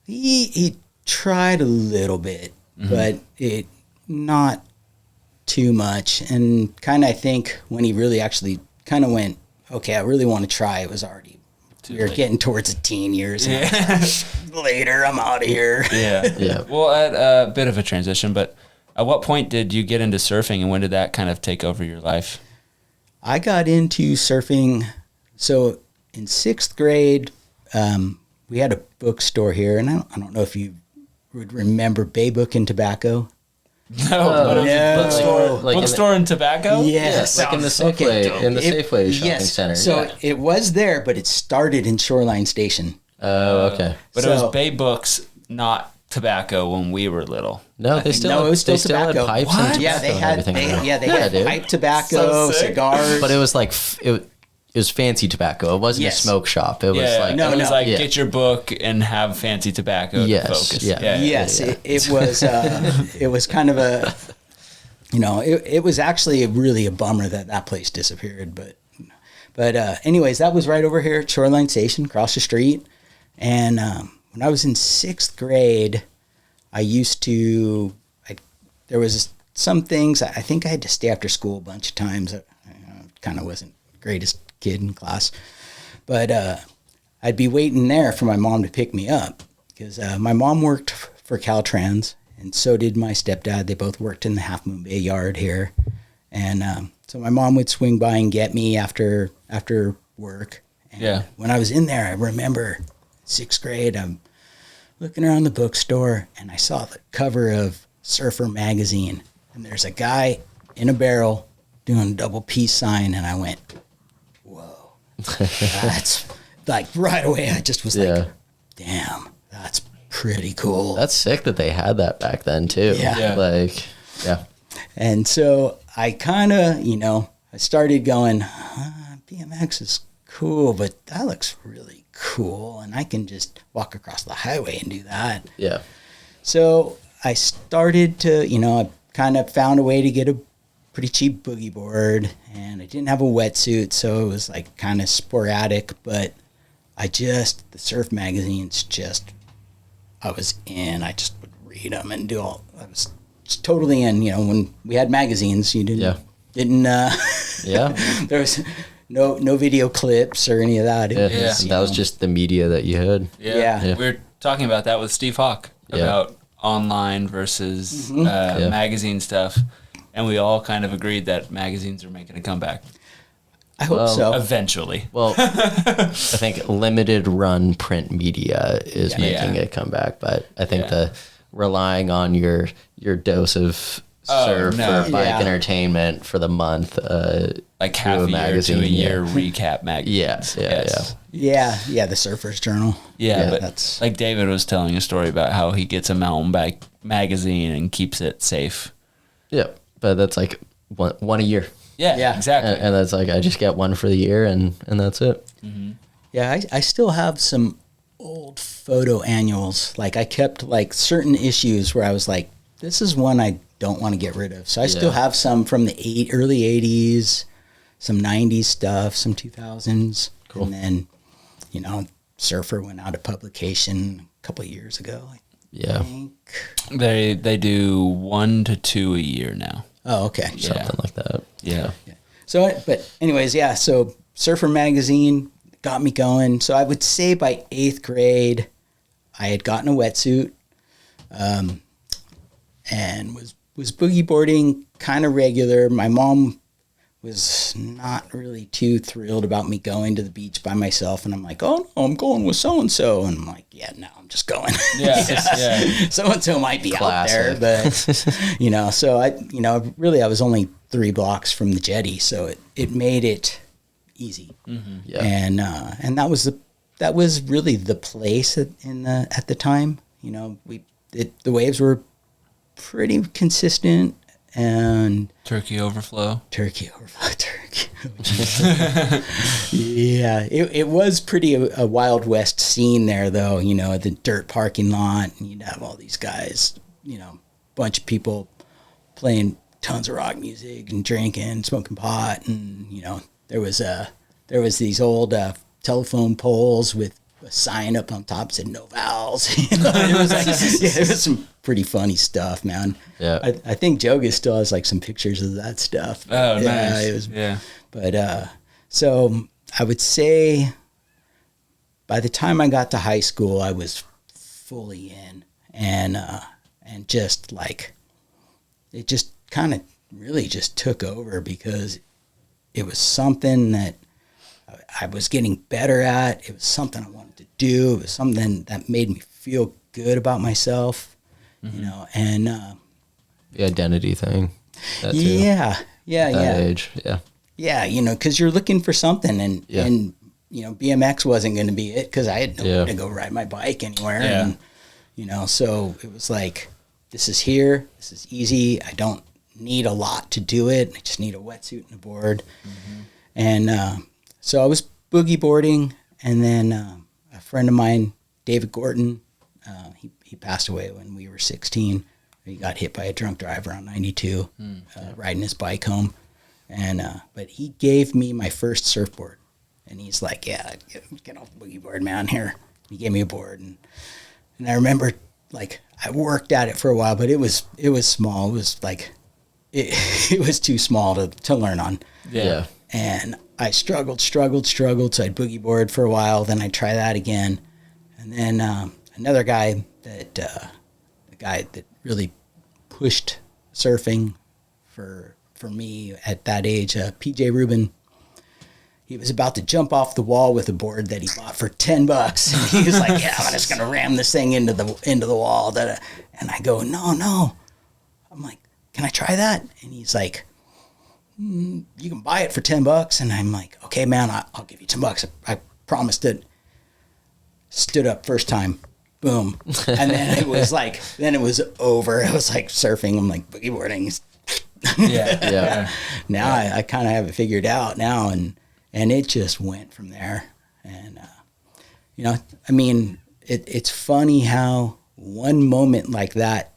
He tried a little bit, but it not too much. And kind of, I think when he really actually kind of went, okay, I really want to try, it was already, we were getting towards the teen years. Yeah. Later, I'm out of here. Yeah. Yeah. Well, at a bit of a transition, but at what point did you get into surfing, and when did that kind of take over your life? I got into surfing. So in 6th grade, we had a bookstore here, and I don't know if you would remember Bay Book and Tobacco. No. Bookstore and tobacco? Yes. Like in the Safeway, Safeway shopping yes. center. So it was there, but it started in Shoreline Station. Oh, okay. But it was Bay Books, not tobacco when we were little. No, they still it was still they still had tobacco. pipes and tobacco Yeah, they and had everything. they had dude. pipe tobacco, So sick. cigars. But it was like it was fancy tobacco. It wasn't Yes. a smoke shop. It was Yeah, like it was like Yeah. get your book and have fancy tobacco Yes, to focus. yeah. Yes, it was. It was kind of a, it was actually really a bummer that place disappeared. But anyways, that was right over here at Shoreline Station, across the street. And when I was in 6th grade, there was some things. I think I had to stay after school a bunch of times. I kind of wasn't the greatest kid in class, but I'd be waiting there for my mom to pick me up because my mom worked for Caltrans, and so did my stepdad. They both worked in the Half Moon Bay yard here, and so my mom would swing by and get me after work. And when I was in there, I remember 6th grade. I'm looking around the bookstore, and I saw the cover of Surfer magazine, and there's a guy in a barrel doing a double peace sign, and I went, whoa. That's like right away. I just was like, damn, that's pretty cool. That's sick that they had that back then too. Yeah. Like, yeah. And so I kind of, I started going, BMX is cool, but that looks really cool. And I can just walk across the highway and do that. Yeah. So I started to, I kind of found a way to get a pretty cheap boogie board, and I didn't have a wetsuit, so it was like kind of sporadic, but the surf magazines I was in. I just would read them and I was totally in, when we had magazines, you didn't, there was no video clips or any of that. That was just the media that you had. Yeah. We were talking about that with Steve Hawk about online versus magazine stuff. And we all kind of agreed that magazines are making a comeback. I hope so. Eventually. Well, I think limited run print media is making a comeback, but I think the relying on your dose of surf or bike entertainment for the month, like half a year to a year recap magazine. Yeah, the Surfer's Journal. But that's like David was telling a story about how he gets a mountain bike magazine and keeps it safe. Yeah, but that's like one a year. Yeah, exactly. And that's like, I just get one for the year and that's it. Mm-hmm. Yeah, I still have some old photo annuals. Like I kept like certain issues where I was like, this is one I don't want to get rid of. So I still have some from the early 80s, some 90s stuff, some 2000s. Cool. And then, Surfer went out of publication a couple of years ago. I think. They do 1 to 2 a year now. Oh, okay. Something like that. Yeah. So, but anyways, so Surfer Magazine got me going. So I would say by 8th grade, I had gotten a wetsuit, and was boogie boarding kind of regular. My mom was not really too thrilled about me going to the beach by myself, and I'm like, oh no, I'm going with so and so, and I'm like, yeah, no, I'm just going. So and so might be out there, but so I was only 3 blocks from the jetty, so it made it easy. Mm-hmm. Yeah. And that was really the place at the time. The waves were pretty consistent. And turkey overflow. Yeah, it was pretty a Wild West scene there, though. The dirt parking lot, and you'd have all these guys, bunch of people playing tons of rock music and drinking, smoking pot, and there was these old telephone poles with a sign up on top that said "No vowels." It was some pretty funny stuff, man. Yeah, I think Joga still has like some pictures of that stuff. Oh, nice. It was, But so I would say by the time I got to high school, I was fully in, and just like it just kind of really just took over because it was something that I was getting better at. It was something I wanted to do. It was something that made me feel good about myself, and the identity thing. That too. Yeah. That age, because you're looking for something, and BMX wasn't going to be it because I had nowhere to go ride my bike anywhere, and so it was like, this is here, this is easy. I don't need a lot to do it. I just need a wetsuit and a board, and so I was boogie boarding, and then a friend of mine, David Gorton, he passed away when we were 16. He got hit by a drunk driver on 92, riding his bike home, and but he gave me my first surfboard, and he's like, "Yeah, get off the boogie board, man. Here." He gave me a board, and I remember like I worked at it for a while, but it was small. It was like it was too small to learn on. Yeah. And I struggled. So I'd boogie board for a while. Then I'd try that again. And then another guy the guy that really pushed surfing for me at that age, PJ Rubin, he was about to jump off the wall with a board that he bought for $10. And he was like, yeah, I'm just going to ram this thing into the wall. And I go, no. I'm like, can I try that? And he's like, you can buy it for $10. And I'm like, okay, man, I'll give you $10. I promised it. Stood up first time. Boom. And then it was like, then it was over. It was like surfing. I'm like, boogie boarding. Yeah. Now I kind of have it figured out now. And it just went from there. And, you know, I mean, it's funny how one moment like that,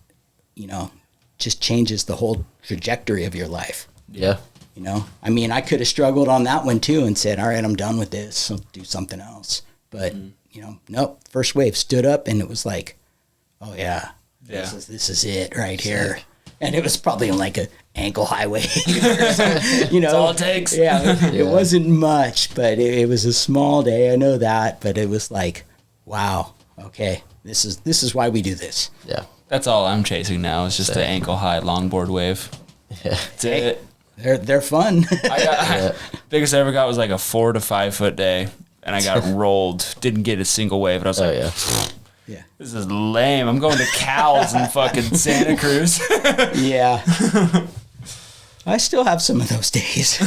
you know, just changes the whole trajectory of your life. Yeah. You know, I mean, I could have struggled on that one too and said, all right, I'm done with this. I'll do something else. But, you know, nope. First wave stood up and it was like, oh yeah, this is it right here. And it was probably on like an ankle high wave. You know, That's all it takes. Yeah, it wasn't much, but it was a small day. I know that, but it was like, wow, okay, this is why we do this. Yeah. That's all I'm chasing now. Is just the ankle high longboard wave. Yeah. That's it. They're fun. Biggest I ever got was like a 4 to 5 foot day, and I got rolled. Didn't get a single wave, and I was like, Yeah. this is lame. I'm going to Cal's in fucking Santa Cruz. Yeah. I still have some of those days.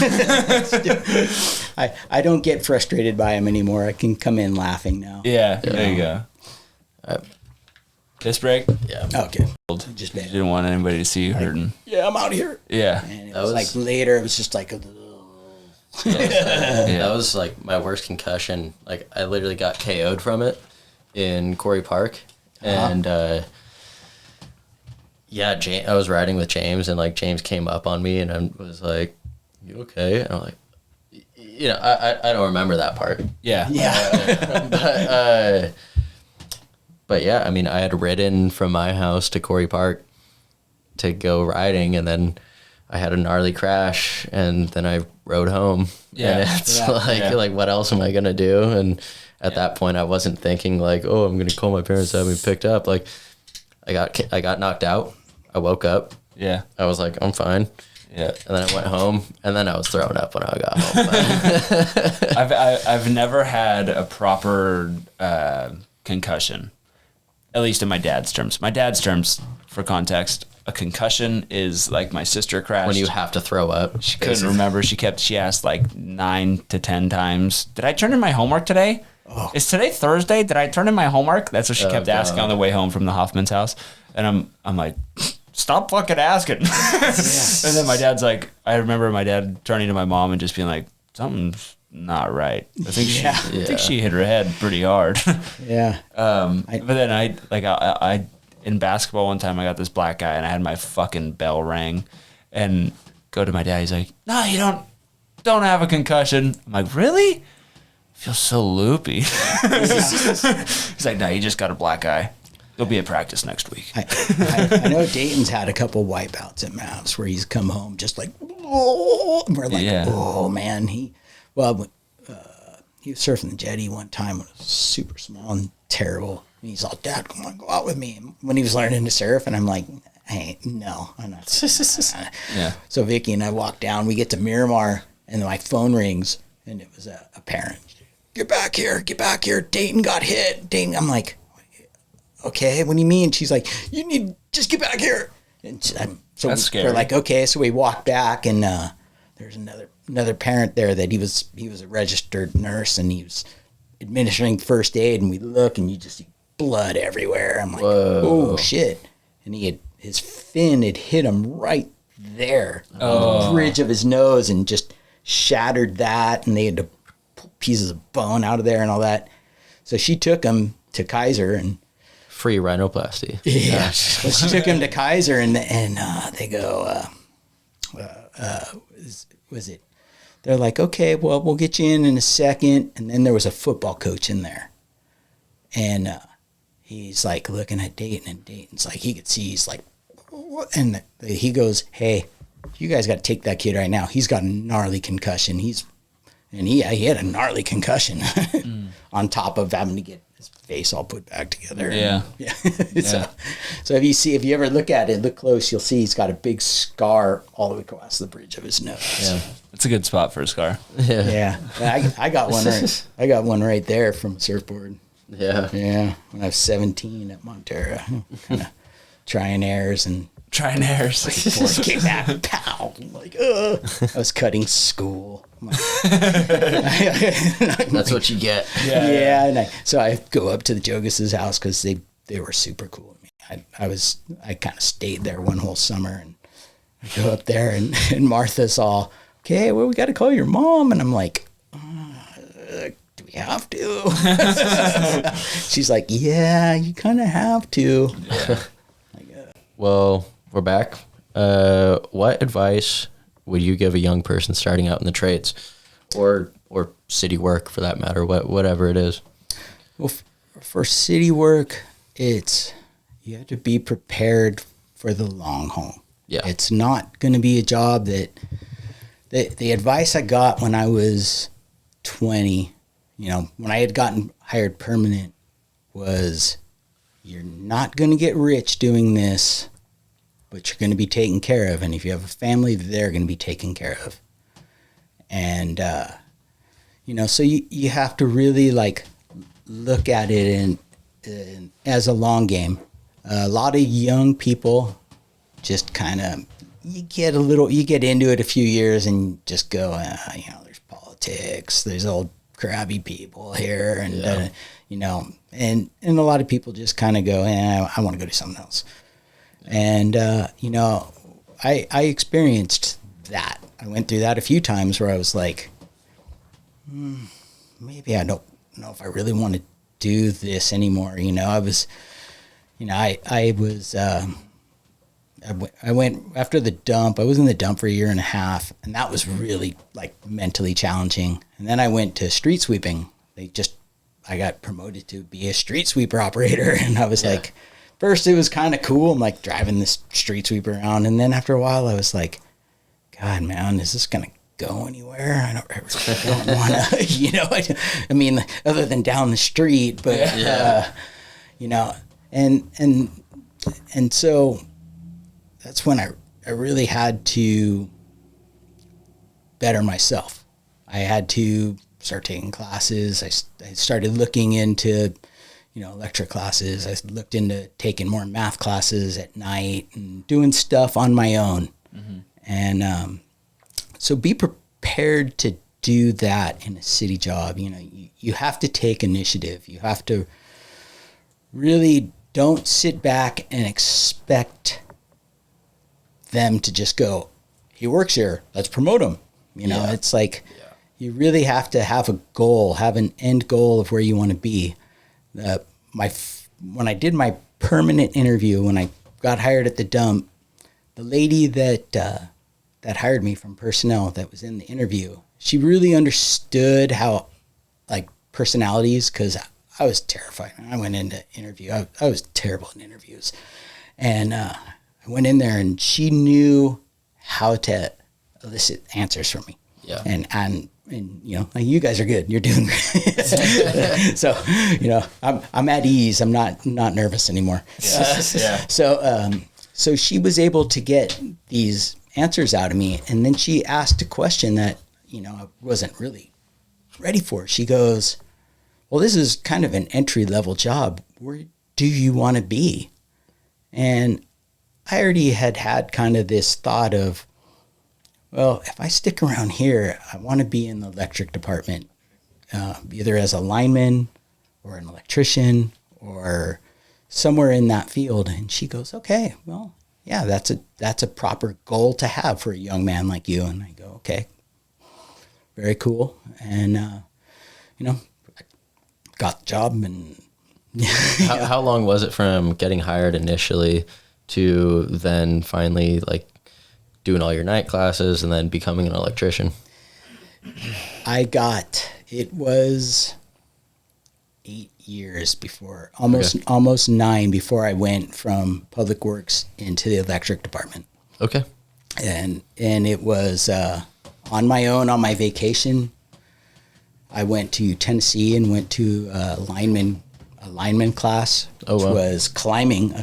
I don't get frustrated by them anymore. I can come in laughing now. Yeah, there you go. Piss break? Yeah. Okay. Just didn't want anybody to see you hurting. Yeah, I'm out of here. Yeah. And it was like later, it was just like, That was like my worst concussion. Like I literally got KO'd from it in Quarry Park. And I was riding with James, and like James came up on me and I was like, you okay? And I'm like, you know, I don't remember that part. Yeah. yeah. But yeah, I mean, I had ridden from my house to Quarry Park to go riding, and then I had a gnarly crash, and then I rode home. Yeah. And it's like, what else am I gonna do? And at that point, I wasn't thinking like, oh, I'm gonna call my parents to have me picked up. Like, I got knocked out. I woke up. Yeah. I was like, I'm fine. Yeah. And then I went home, and then I was throwing up when I got home. I've never had a proper concussion, at least in my dad's terms. My dad's terms, for context, a concussion is like my sister crashed. When you have to throw up. She couldn't remember. She asked like 9 to 10 times, did I turn in my homework today? Oh. Is today Thursday? Did I turn in my homework? That's what she kept asking on the way home from the Hoffman's house. And I'm like, stop fucking asking. Yes. And then my dad's like, I remember my dad turning to my mom and just being like, something's not right. I think she hit her head pretty hard. Yeah. But then I in basketball one time I got this black guy and I had my fucking bell rang and go to my dad. He's like, no, you don't have a concussion. I'm like, really? I feel so loopy. He's like, no, you just got a black eye. You'll be at practice next week. I know Dayton's had a couple wipeouts at Mavs where he's come home just like, oh, and we're like, oh man, he was surfing the jetty one time when it was super small and terrible. And he's all, Dad, come on, go out with me. And when he was learning to surf, and I'm like, hey, no, I'm not. Yeah. So Vicky and I walk down. We get to Miramar, and my phone rings, and it was a parent. Get back here. Dayton got hit. Dayton. I'm like, okay, what do you mean? She's like, you need just get back here. And so that's scary. We're like, okay. So we walk back, and there's another parent there that he was a registered nurse, and he was administering first aid. And we look, and you just see blood everywhere. I'm like, oh shit! And his fin had hit him right there on the bridge of his nose, and just shattered that. And they had to pull pieces of bone out of there and all that. So she took him to Kaiser and. Free rhinoplasty. Yeah. Well, she took him to Kaiser, and they go, was it? They're like, okay, well, we'll get you in a second. And then there was a football coach in there. And he's like looking at Dayton, and Dayton's like, he could see, he's like, and he goes, hey, you guys got to take that kid right now. He's got a gnarly concussion. He had a gnarly concussion on top of having to get his face all put back together. Yeah. Yeah. So if you ever look at it, look close, you'll see he's got a big scar all the way across the bridge of his nose. Yeah. That's a good spot for a scar. Yeah. I got one right. I got one right there from a surfboard. Yeah. Yeah. When I was 17 at Montera, kind of trying airs and Trying hairs. Just came back, pow. I'm like, I was cutting school. That's what you get. Yeah. And so I go up to the Jogas's house because they were super cool with me. I kind of stayed there one whole summer, and I go up there and Martha's all, okay, well, we got to call your mom. And I'm like, do we have to? She's like, yeah, you kind of have to. Yeah. Well, we're back. What advice would you give a young person starting out in the trades, or city work for that matter, whatever it is? Well, for city work, you have to be prepared for the long haul. Yeah. It's not going to be a job that the advice I got when I was 20, when I had gotten hired permanent, was you're not going to get rich doing this, but you're going to be taken care of. And if you have a family, they're going to be taken care of. And, so you have to really look at it as a long game. A lot of young people just kind of, you get into it a few years and just go, there's politics, there's old crabby people here. And, and a lot of people just kind of go, I want to go do something else. And, I experienced that. I went through that a few times where I was like, maybe I don't know if I really want to do this anymore. I went after the dump. I was in the dump for a year and a half, and that was really mentally challenging. And then I went to street sweeping. I got promoted to be a street sweeper operator, and I was like, first it was kind of cool. I'm like driving this street sweeper around, and then after a while I was like, God, man, is this gonna go anywhere? I don't want to, I mean, other than down the street, but and so that's when I really had to better myself. I had to start taking classes. I started looking into, electric classes. I looked into taking more math classes at night and doing stuff on my own. Mm-hmm. And so be prepared to do that in a city job. You have to take initiative. You have to really don't sit back and expect them to just go, he works here, let's promote him. It's like you really have to have a goal, have an end goal of where you want to be. When I did my permanent interview, when I got hired at the dump, the lady that hired me from personnel that was in the interview, she really understood how personalities, because I was terrified. I went into interview. I was terrible in interviews. And I went in there, and she knew how to elicit answers from me. Yeah. And you guys are good. You're doing great. So, I'm at ease. I'm not nervous anymore. Yeah. So she was able to get these answers out of me. And then she asked a question that, I wasn't really ready for. She goes, well, this is kind of an entry-level job. Where do you want to be? And I already had kind of this thought of, well, if I stick around here, I want to be in the electric department, either as a lineman or an electrician or somewhere in that field. And she goes, okay, well, yeah, that's a proper goal to have for a young man like you. And I go, okay, very cool. And, got the job. And how long was it from getting hired initially to then finally doing all your night classes and then becoming an electrician? It was 8 years before, almost 9 before I went from public works into the electric department. Okay. And it was on my own on my vacation. I went to Tennessee and went to a lineman class, which was climbing.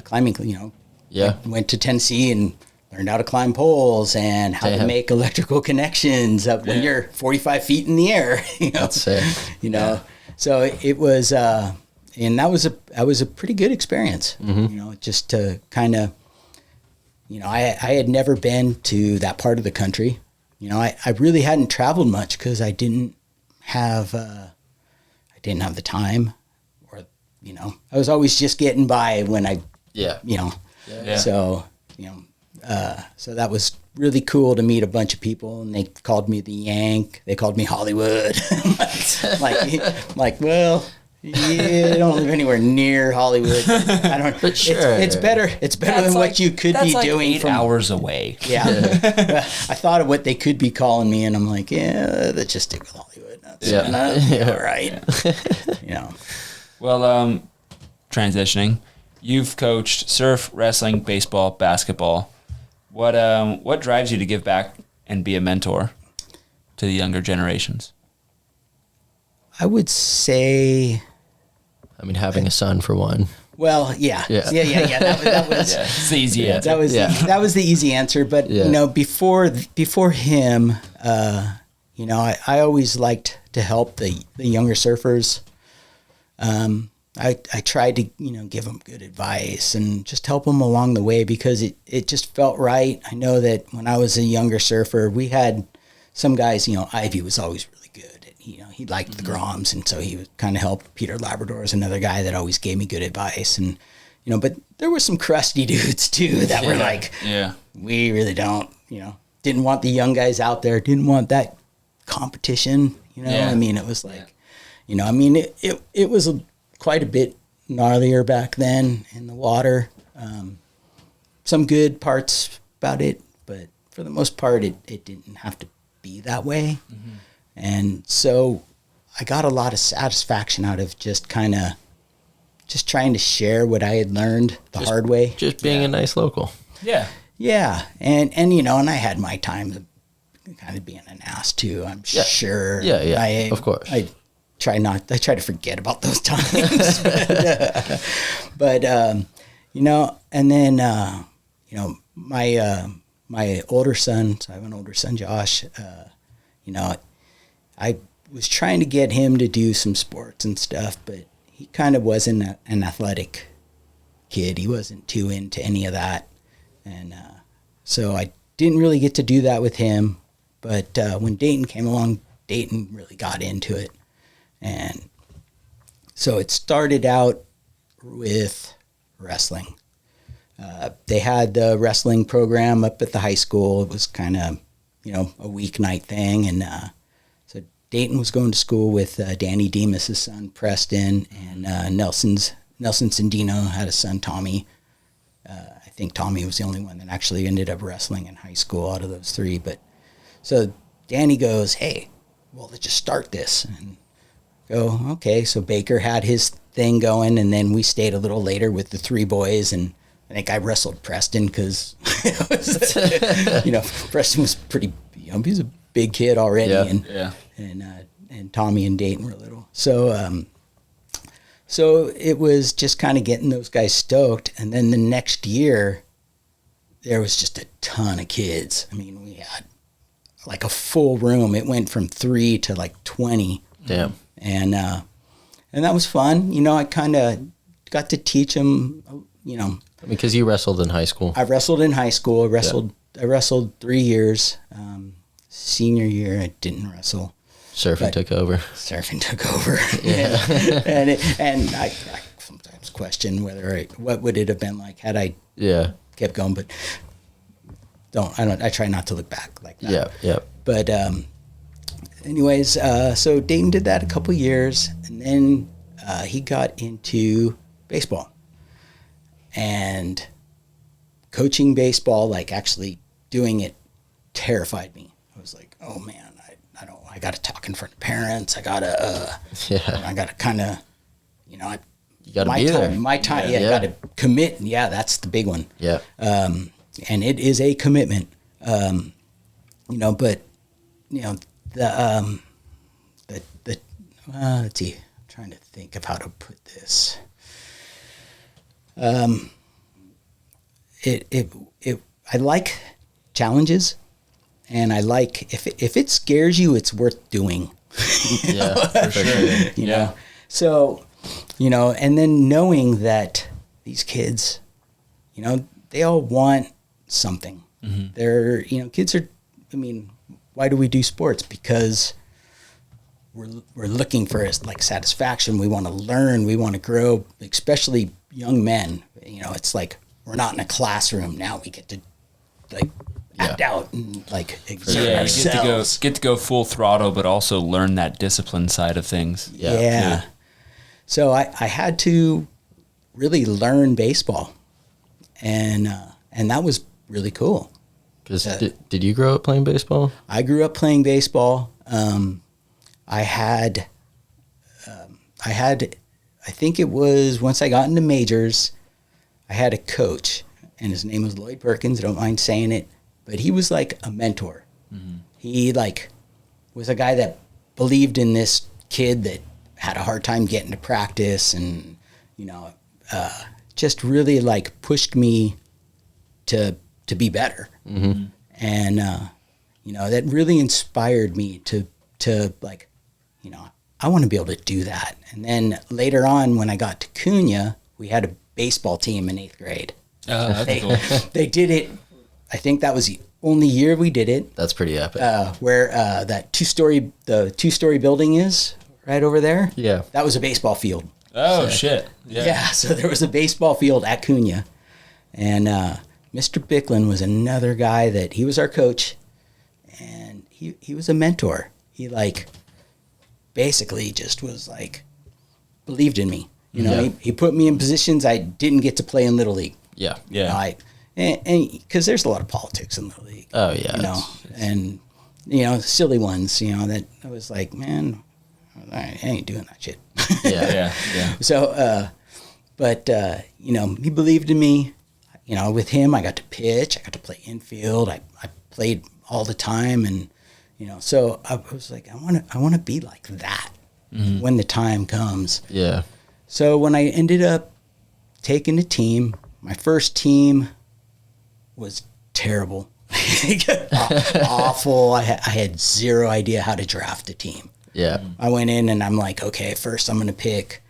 Yeah. I went to Tennessee and learned how to climb poles and how to make electrical connections up when you're 45 feet in the air. That's sick. So it was, and that was a pretty good experience. Mm-hmm. Just to kind of I had never been to that part of the country. I really hadn't traveled much because I didn't have the time, or I was always just getting by when I so so that was really cool to meet a bunch of people, and they called me the Yank. They called me Hollywood. like, well, you don't live anywhere near Hollywood. I don't. But sure. It's better. It's better than what you could be doing. 8 hours away. Yeah. I thought of what they could be calling me, and I'm like, yeah, let's just stick with Hollywood. That's all right. Well, transitioning, you've coached surf, wrestling, baseball, basketball. What drives you to give back and be a mentor to the younger generations? I would say, having a son for one. well, yeah. That was It's the easy answer. that was the easy answer. But before him, I always liked to help the younger surfers. I tried to give them good advice and just help them along the way because it just felt right. I know that when I was a younger surfer, we had some guys. Ivy was always really good. He liked the Groms, and so he would kind of help. Peter Labrador is another guy that always gave me good advice, and but there were some crusty dudes too that were like, we really don't, didn't want the young guys out there, didn't want that competition. It was like, it was quite a bit gnarlier back then in the water. Some good parts about it, but for the most part, it didn't have to be that way. Mm-hmm. And so I got a lot of satisfaction out of just trying to share what I had learned the hard way. Just being a nice local. Yeah. Yeah. And and I had my time of kind of being an ass too, I'm sure. Yeah. Of course. I try to forget about those times. but and then, my older son, so I have an older son, Josh, I was trying to get him to do some sports and stuff, but he kind of wasn't an athletic kid. He wasn't too into any of that. And so I didn't really get to do that with him. But when Dayton came along, Dayton really got into it. And so it started out with wrestling. They had the wrestling program up at the high school. It was kind of, a weeknight thing. And so Dayton was going to school with Danny Demas' son, Preston, and Nelson Sandino had a son, Tommy. I think Tommy was the only one that actually ended up wrestling in high school out of those three. But so Danny goes, hey, well, let's just start this. And go, okay. So Baker had his thing going, and then we stayed a little later with the three boys, and I think I wrestled Preston because, Preston was pretty, he was a big kid already, and Tommy and Dayton were little. So, so it was just kind of getting those guys stoked, and then the next year, there was just a ton of kids. We had like a full room. It went from 3 to like 20. Damn. And that was fun. I kind of got to teach them, Because you wrestled in high school. I wrestled in high school. I wrestled 3 years. Senior year, I didn't wrestle. Surfing took over. Yeah. and I sometimes question what would it have been like had I kept going, but I try not to look back like that. Yeah. But anyways, so Dayton did that a couple years, and then he got into baseball. And coaching baseball, like actually doing it, terrified me. I was like, oh man, I got to talk in front of parents. I got to, I got to kind of, you got to be there. My time, I got to commit. Yeah, that's the big one. Yeah. And it is a commitment. But let's see, I'm trying to think of how to put this. I like challenges, and I like if it scares you, it's worth doing. For sure. You know, so and then knowing that these kids, they all want something. They're, kids are, why do we do sports? Because we're looking for like satisfaction. We want to learn. We want to grow, especially young men. It's like we're not in a classroom now. We get to like act out and like exert ourselves. Get to go full throttle, but also learn that discipline side of things. Yeah. So I had to really learn baseball, and that was really cool. Because did you grow up playing baseball? I grew up playing baseball. I think it was once I got into majors, I had a coach, and his name was Lloyd Perkins. I don't mind saying it, but he was like a mentor. He like was a guy that believed in this kid that had a hard time getting to practice, and just really like pushed me to be better. And that really inspired me to like, I want to be able to do that. And then later on, when I got to Cunha, we had a baseball team in 8th grade. That's cool. They did it. I think that was the only year we did it. That's pretty epic. Where that two-story building is right over there. Yeah. That was a baseball field. Oh, shit. Yeah. So there was a baseball field at Cunha. And Mr. Bicklin was another guy that he was our coach, and he was a mentor. He like basically just was like believed in me. He put me in positions I didn't get to play in Little League. Yeah. And because there's a lot of politics in Little League. Oh yeah. And silly ones. That I was like, man, I ain't doing that shit. Yeah. So, but he believed in me. With him, I got to pitch. I got to play infield. I played all the time, and so I was like, I want to be like that when the time comes. Yeah. So when I ended up taking a team, my first team was terrible, awful. I had zero idea how to draft a team. Yeah. I went in and I'm like, okay, first I'm going to pick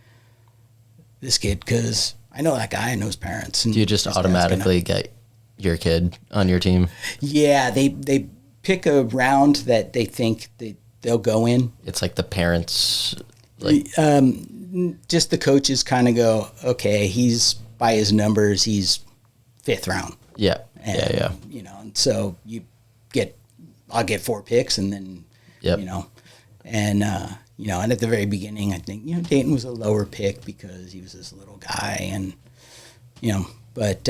this kid because I know that guy. I know his parents. And Do you just automatically get your kid on your team? Yeah, they pick a round that they think they'll go in. It's like the parents, like just the coaches kind of go, okay, he's by his numbers, he's 5th round. Yeah. And, and so I'll get 4 picks, and then, and at the very beginning, I think, Dayton was a lower pick because he was this little guy, and, but,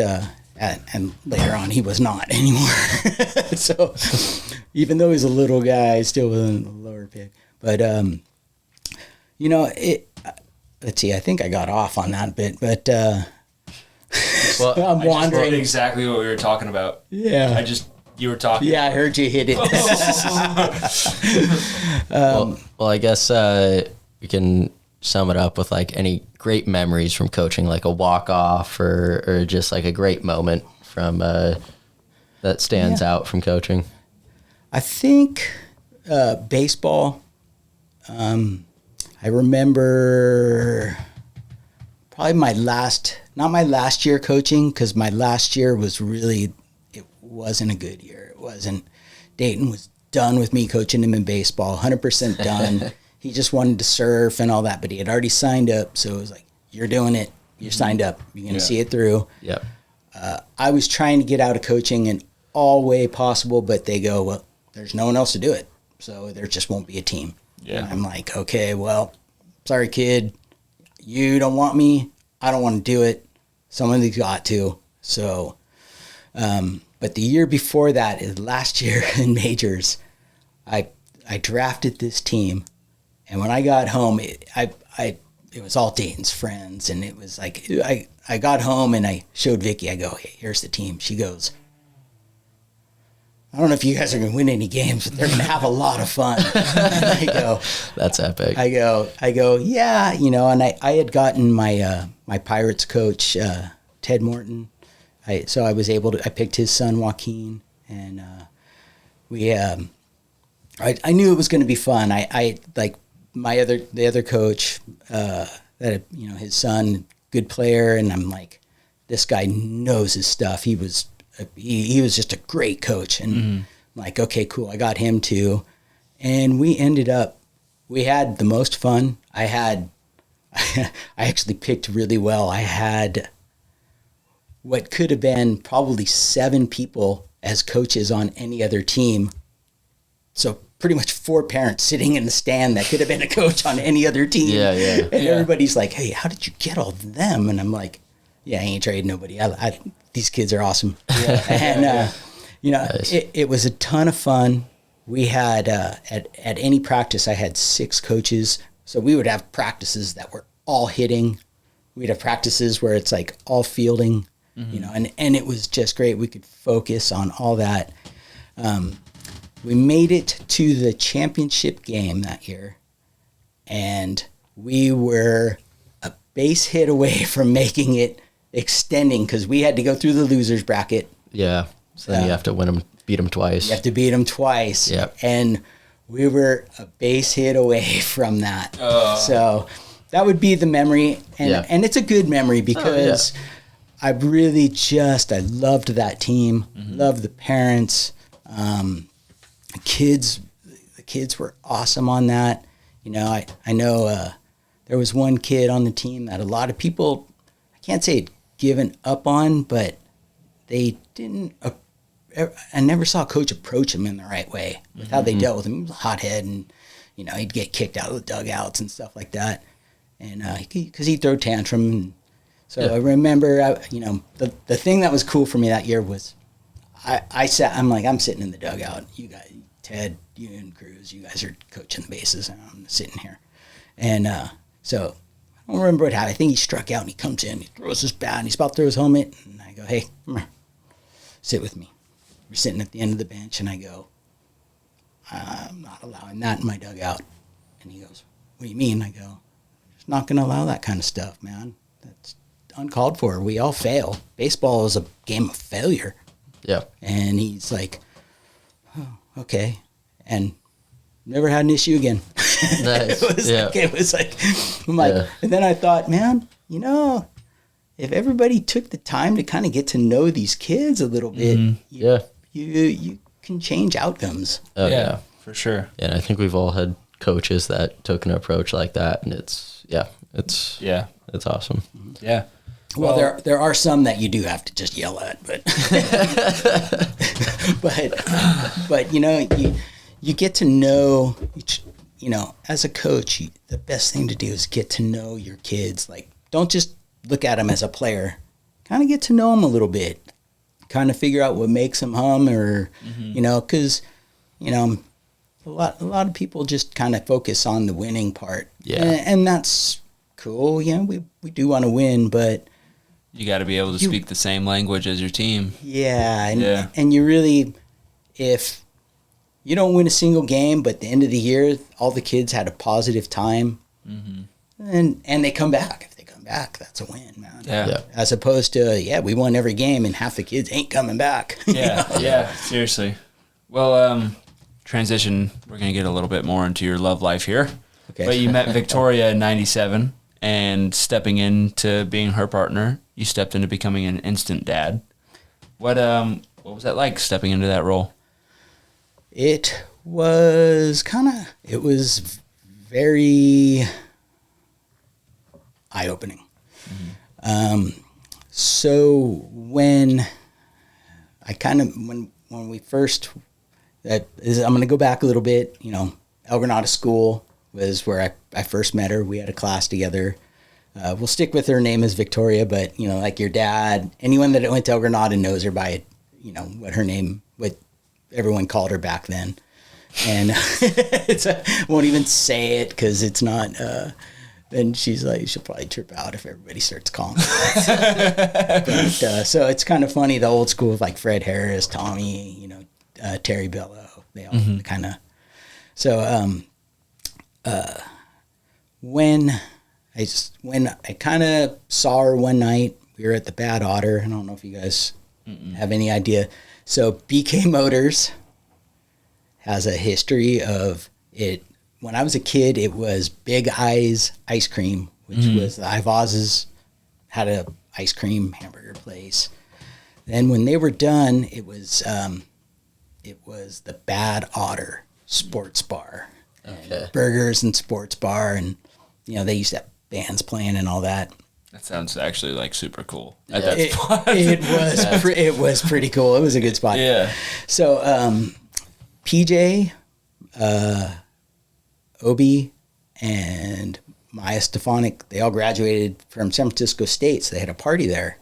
and later on he was not anymore. So even though he's a little guy, he still wasn't a lower pick. But, let's see, I think I got off on that bit, but, well, I'm wandering. I just exactly what we were talking about. Yeah. You were talking. Yeah, I heard you hit it. well, I guess we can sum it up with like any great memories from coaching, like a walk-off or just like a great moment from that stands out from coaching. I think baseball. I remember probably not my last year coaching, because my last year it wasn't a good year. It wasn't. Dayton was done with me coaching him in baseball, 100% done. He just wanted to surf and all that, but he had already signed up. So it was like, you're doing it. You're signed up. You're going to see it through. Yep. I was trying to get out of coaching in all way possible, but they go, well, there's no one else to do it. So there just won't be a team. Yeah. And I'm like, okay, well, sorry, kid. You don't want me. I don't want to do it. Somebody's got to. So, but the year before that, last year in majors, I drafted this team, and when I got home, it was all Dayton's friends, and it was like I got home and I showed Vicky. I go, hey, here's the team. She goes, I don't know if you guys are going to win any games, but they're going to have a lot of fun. And I go, that's epic. I go, yeah, and I had gotten my my Pirates coach, Ted Morton. So I was able to, I picked his son, Joaquin, and I knew it was going to be fun. I like the other coach, that, his son, good player. And I'm like, this guy knows his stuff. He was he was just a great coach. And I'm like, okay, cool. I got him too. And we had the most fun. I actually picked really well. I had what could have been probably 7 people as coaches on any other team. So pretty much 4 parents sitting in the stand that could have been a coach on any other team. Yeah. And everybody's like, hey, how did you get all of them? And I'm like, yeah, I ain't trading nobody. These kids are awesome. Yeah. And, nice. It was a ton of fun. We had, at any practice, I had 6 coaches. So we would have practices that were all hitting. We'd have practices where it's like all fielding, and it was just great. We could focus on all that. We made it to the championship game that year, and we were a base hit away from making it extending because we had to go through the losers bracket. Yeah. So then you have to beat them twice. You have to beat them twice. Yep. And we were a base hit away from that. So that would be the memory. And it's a good memory because I loved that team, loved the parents. The kids were awesome on that. I know there was one kid on the team that a lot of people, I can't say had given up on, but they didn't. I never saw a coach approach him in the right way with how they dealt with him. He was a hothead, and he'd get kicked out of the dugouts and stuff like that, and because he'd throw tantrum. And so I remember, the thing that was cool for me that year was I'm sitting in the dugout. You guys, Ted, you and Cruz, you guys are coaching the bases, and I'm sitting here. And so I don't remember what happened. I think he struck out, and he comes in, he throws his bat, and he's about to throw his helmet. And I go, hey, come here, sit with me. We're sitting at the end of the bench, and I go, I'm not allowing that in my dugout. And he goes, what do you mean? I go, I'm just not going to allow that kind of stuff, man. That's uncalled for. We all fail. Baseball is a game of failure. Yeah. And he's like, oh, okay. And never had an issue again. Nice. It was like, I'm like, and then I thought, man, if everybody took the time to kind of get to know these kids a little bit, you can change outcomes. Oh, yeah. For sure. Yeah, and I think we've all had coaches that took an approach like that, and it's awesome. Yeah. Well, there are some that you do have to just yell at, but but you get to know, as a coach, the best thing to do is get to know your kids. Like, don't just look at them as a player. Kind of get to know them a little bit. Kind of figure out what makes them hum, or because a lot of people just kind of focus on the winning part. Yeah, and that's cool. We do want to win, but you got to be able to speak the same language as your team. Yeah, and you really, if you don't win a single game, but at the end of the year, all the kids had a positive time, and they come back. If they come back, that's a win, man. Yeah. As opposed to, we won every game, and half the kids ain't coming back. Yeah, seriously. Well, transition, we're going to get a little bit more into your love life here. Okay. But you met Victoria in 97, and stepping into being her partner, you stepped into becoming an instant dad. What was that like, stepping into that role? It was very eye-opening. So when we first, I'm going to go back a little bit, El Granada School was where I first met her. We had a class together. We'll stick with her name as Victoria, but, like your dad, anyone that went to El Granada knows her by, what everyone called her back then. And won't even say it because it's not, then she's like, she'll probably trip out if everybody starts calling her. But, so it's kind of funny, the old school of like Fred Harris, Tommy, Terry Bello, they all kind of, so, when I kind of saw her one night, we were at the Bad Otter. I don't know if you guys have any idea. So BK Motors has a history of it. When I was a kid, it was Big Eyes Ice Cream, which was the Ivaz's, had a ice cream hamburger place. then when they were done, it was the Bad Otter Sports Bar. Okay. Burgers and sports bar, and they used to have bands playing and all that. That sounds actually like super cool. Yeah. At that spot. It was pretty cool. It was a good spot. Yeah. So PJ, Obi, and Maya Stefanik, they all graduated from San Francisco State, so they had a party there.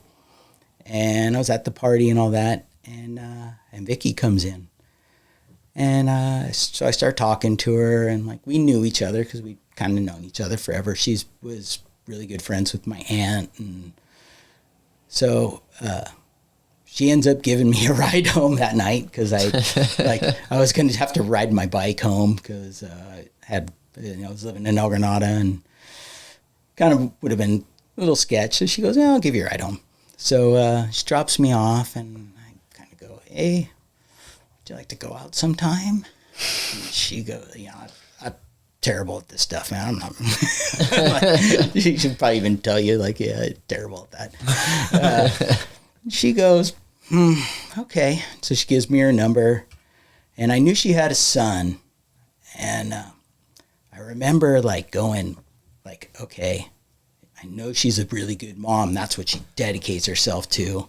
And I was at the party and all that, and Vicky comes in. And so I start talking to her, and like we knew each other because we kind of known each other forever. She was really good friends with my aunt, and so she ends up giving me a ride home that night because I was going to have to ride my bike home because I was living in El Granada and kind of would have been a little sketch. So she goes, "Yeah, I'll give you a ride home." So she drops me off, and I kind of go, "Hey, would you like to go out sometime?" And she goes, I'm terrible at this stuff, man. I'm not. She should probably even tell you, like, yeah, terrible at that. She goes, okay. So she gives me her number, and I knew she had a son, and I remember like going, like, okay, I know she's a really good mom. That's what she dedicates herself to.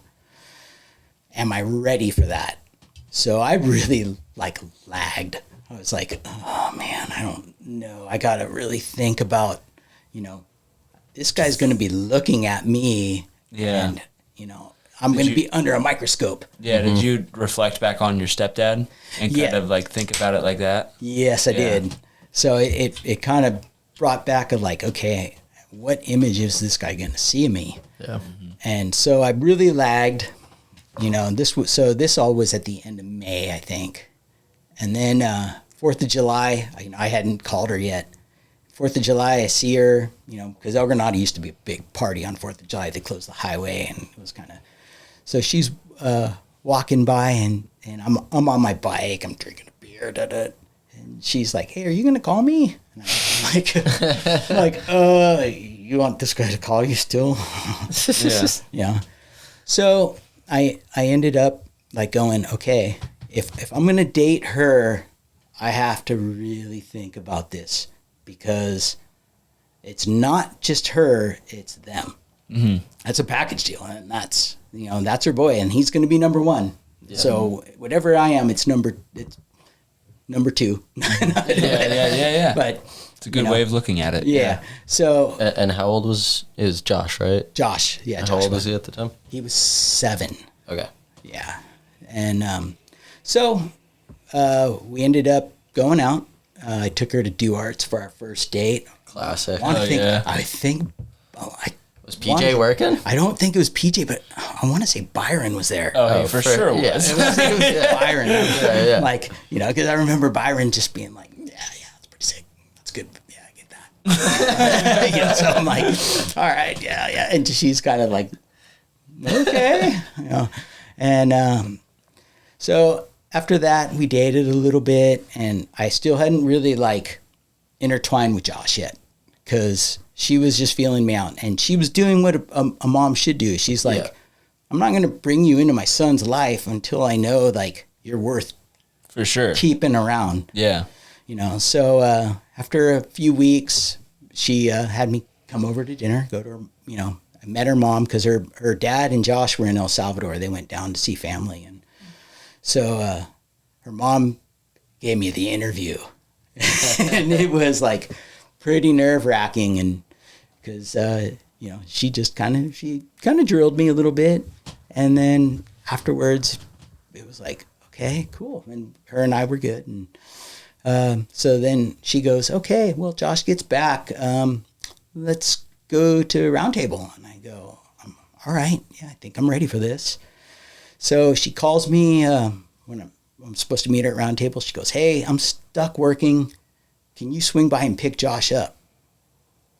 Am I ready for that? So I really like lagged. I was like, oh man, I don't know. I got to really think about, this guy's going to be looking at me. Yeah. And, I'm going to be under a microscope. Yeah. Did you reflect back on your stepdad and kind of like think about it like that? Yes, I did. So it kind of brought back of like, okay, what image is this guy going to see of me? Yeah. And so I really lagged. This all was at the end of May, I think. And then 4th of July, I hadn't called her yet. 4th of July, I see her, because El Granada used to be a big party on 4th of July. They closed the highway, and it was kind of... So she's walking by, and I'm on my bike. I'm drinking a beer, and she's like, "Hey, are you going to call me?" And I'm like, you want this guy to call you still? Yeah. So I ended up like going, okay, if I'm going to date her, I have to really think about this because it's not just her, it's them. Mm-hmm. That's a package deal, and that's her boy, and he's going to be number one. Yeah. So whatever I am, it's number two. Yeah. But it's a good way of looking at it. Yeah. So And how old is Josh, right? Josh, yeah. How old was he at the time? He was 7. Okay. Yeah. And so we ended up going out. I took her to Duart's for our first date. Classic. Was PJ working? I don't think it was PJ, but I want to say Byron was there. Oh, for sure it was. It was Byron. Yeah. Like, because I remember Byron just being like, yeah, that's pretty sick. That's good. Yeah, I get that. So I'm like, all right, yeah. And she's kind of like, okay. And so after that, we dated a little bit, and I still hadn't really like intertwined with Josh yet because she was just feeling me out, and she was doing what a mom should do. She's like, I'm not going to bring you into my son's life until I know like you're worth for sure keeping around. Yeah. So after a few weeks, she had me come over to dinner, go to her, I met her mom because her dad and Josh were in El Salvador. They went down to see family. And so her mom gave me the interview. And it was like pretty nerve-wracking. And because, she just kind of drilled me a little bit. And then afterwards, it was like, okay, cool. And her and I were good. And so then she goes, okay, well, Josh gets back. Let's go to Roundtable. And I go, all right, yeah, I think I'm ready for this. So she calls me when I'm supposed to meet her at Roundtable. She goes, hey, I'm stuck working. Can you swing by and pick Josh up?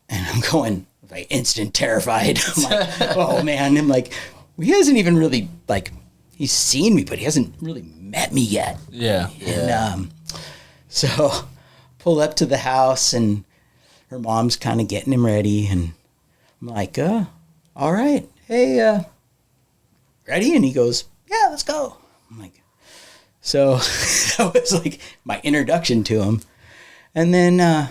And I'm going, like, instant terrified. I'm like, oh, man. I'm like, he hasn't even really, like, he's seen me, but he hasn't really met me yet. Yeah. And so pull up to the house, and her mom's kind of getting him ready, and I'm like, all right, hey, ready? And he goes, yeah, let's go. I'm like, so that was like my introduction to him. And then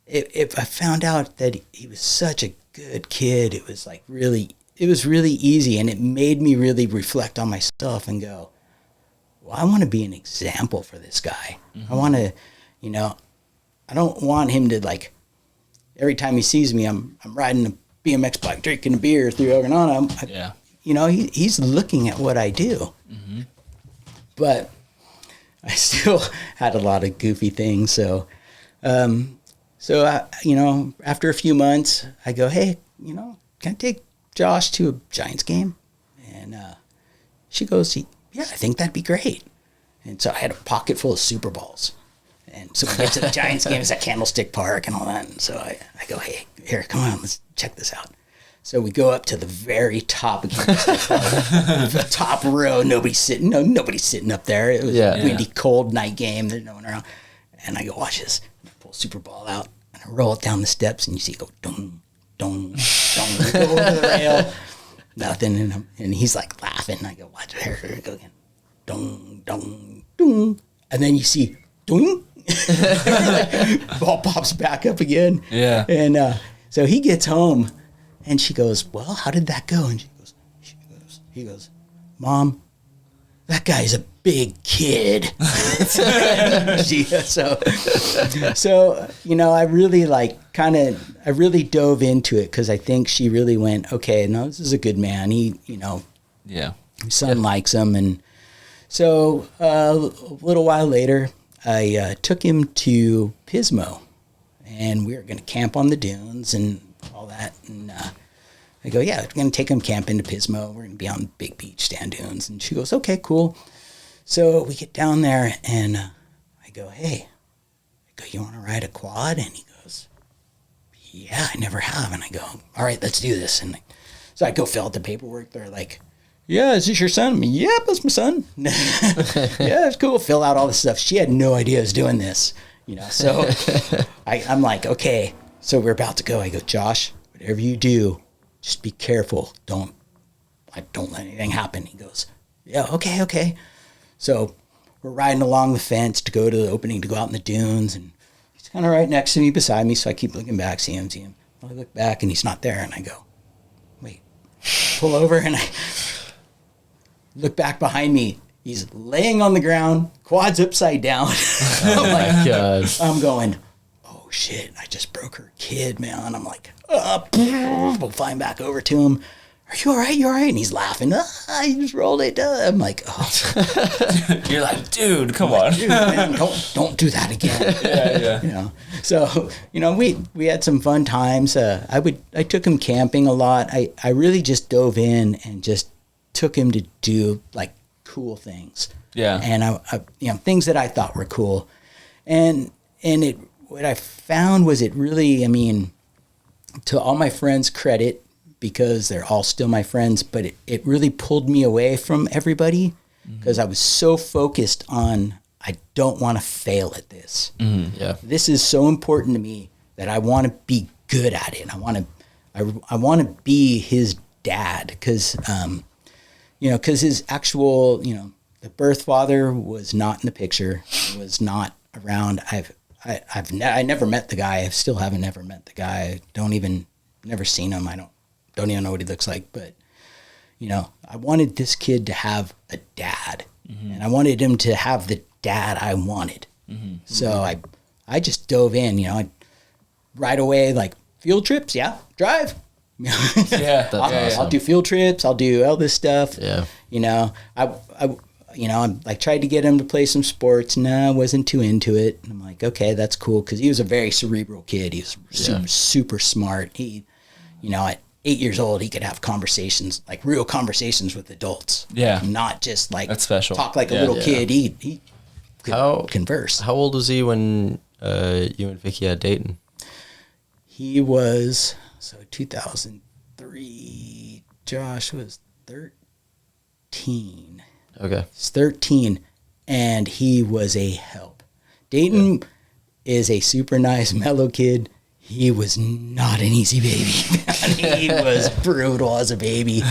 if I found out that he was such a good kid, it was really easy. And it made me really reflect on myself and go, well, I want to be an example for this guy. I want to, I don't want him to like, every time he sees me, I'm riding a BMX bike, drinking a beer through Oganana. He's looking at what I do. Mm-hmm. But I still had a lot of goofy things. So, after a few months, I go, hey, can I take Josh to a Giants game? And she goes, yeah, I think that'd be great. And so I had a pocket full of Super Balls. And so we get to the Giants game, it's at Candlestick Park and all that. And so I go, hey, here, come on, let's check this out. So we go up to the very top of Candlestick Park, the top row, nobody's sitting up there. It was a windy, cold night game, there's no one around. And I go, watch this. And I pull Super Ball out, and I roll it down the steps, and you see it go, dong, dong, dong, go over the rail. Nothing, and he's like laughing. And I go, watch it, here we go again. Dong, dong, dong. And then you see, dong. Ball pops back up again. Yeah. And so he gets home, and she goes, well, how did that go? And he goes, Mom, that guy's a big kid. So I really I really dove into it because I think she really went, okay, no, this is a good man. He, his son likes him. And so a little while later, I took him to Pismo, and we were going to camp on the dunes and all that. And I go, yeah, we're going to take him camping to Pismo. We're going to be on Big Beach, Stand Dunes. And she goes, okay, cool. So we get down there, and I go, hey, you want to ride a quad? And he goes, yeah, I never have. And I go, all right, let's do this. And so I go fill out the paperwork. They're like, yeah, is this your son? I'm, yep, that's my son. Yeah, it's cool. Fill out all this stuff. She had no idea I was doing this, So I'm like, okay. So we're about to go. I go, Josh, whatever you do, just be careful. Don't let anything happen. He goes, yeah, okay. So we're riding along the fence to go to the opening to go out in the dunes, and he's kind of right next to me, beside me. So I keep looking back, see him. I look back, and he's not there, and I go, wait, pull over, and I look back behind me. He's laying on the ground, quads upside down. Oh my God. I'm going, oh shit, I just broke her kid, man. I'm like, we'll flying back over to him. Are you all right? You all right? And he's laughing. I just rolled it. I'm like, oh. You're like, dude, come on. Dude, man, don't do that again. Yeah. So, we had some fun times. I took him camping a lot. I really just dove in and just took him to do like cool things. Yeah. And I things that I thought were cool. And what I found was it really, to all my friends' credit, because they're all still my friends, but it really pulled me away from everybody because I was so focused on, I don't want to fail at this. Mm-hmm. Yeah. This is so important to me that I want to be good at it. I want to be his dad because, because his actual, the birth father was not in the picture. He was not around. I never met the guy. I still haven't ever met the guy. Never seen him. I don't even know what he looks like, but I wanted this kid to have a dad, and I wanted him to have the dad I wanted. Mm-hmm. So I just dove in, right away, like field trips. Yeah. Drive. I'll do field trips. I'll do all this stuff. Yeah. I tried to get him to play some sports. No, I wasn't too into it. And I'm like, okay, that's cool. Cause he was a very cerebral kid. He was super smart. He, at 8 years old, he could have conversations, like real conversations with adults. Yeah. Not just like that's special. Talk like a little kid. He could converse. How old was he when you and Vicky had dating? He was, 2003, Josh was 13. Okay. He's 13, and he was a help. Dayton is a super nice, mellow kid. he was not an easy baby. Man. He was brutal as a baby.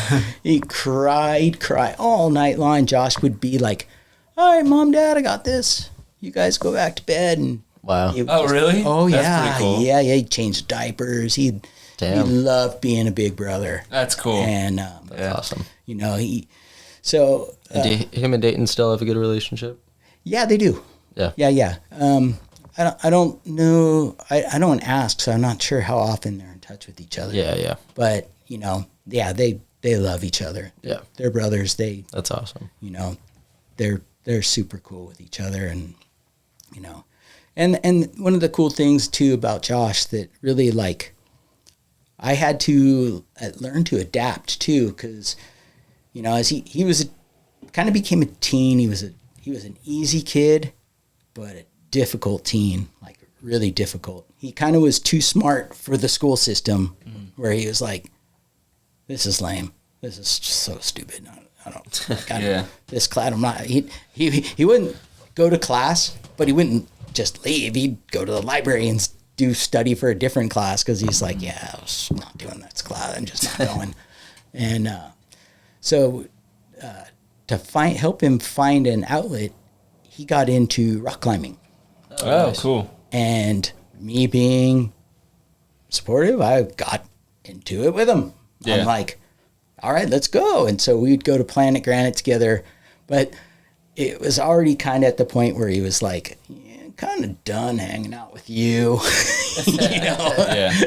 He cried all night long. Josh would be like, all right, Mom, Dad, I got this. You guys go back to bed. And Wow. Really? Oh, That's yeah. pretty cool. Yeah, he changed diapers. He loved being a big brother. That's cool. And, That's awesome. you know, Him and Dayton still have a good relationship? yeah, they do. Yeah. Yeah. I don't know. I don't ask, so I'm not sure how often they're in touch with each other. Yeah. But, you know, yeah, they love each other. Yeah. They're brothers. That's awesome. You know, they're super cool with each other, and, you know, and one of the cool things too about Josh that really, like, I had to learn to adapt too, because, you know, as he was kind of became a teen. He was an easy kid, but a difficult teen, like really difficult. He kind of was too smart for the school system, where he was like, this is lame. This is just so stupid. I don't this class, I'm not, he wouldn't go to class, but he wouldn't just leave. He'd go to the library and do study for a different class, because he's like, yeah, I was not doing this class. I'm just not going. And so to help him find an outlet, he got into rock climbing. Oh, nice. Cool. And me being supportive, I got into it with him. Yeah. I'm like, all right, let's go. And so we'd go to Planet Granite together. But it was already kind of at the point where he was like, yeah, kind of done hanging out with you. You know? Yeah.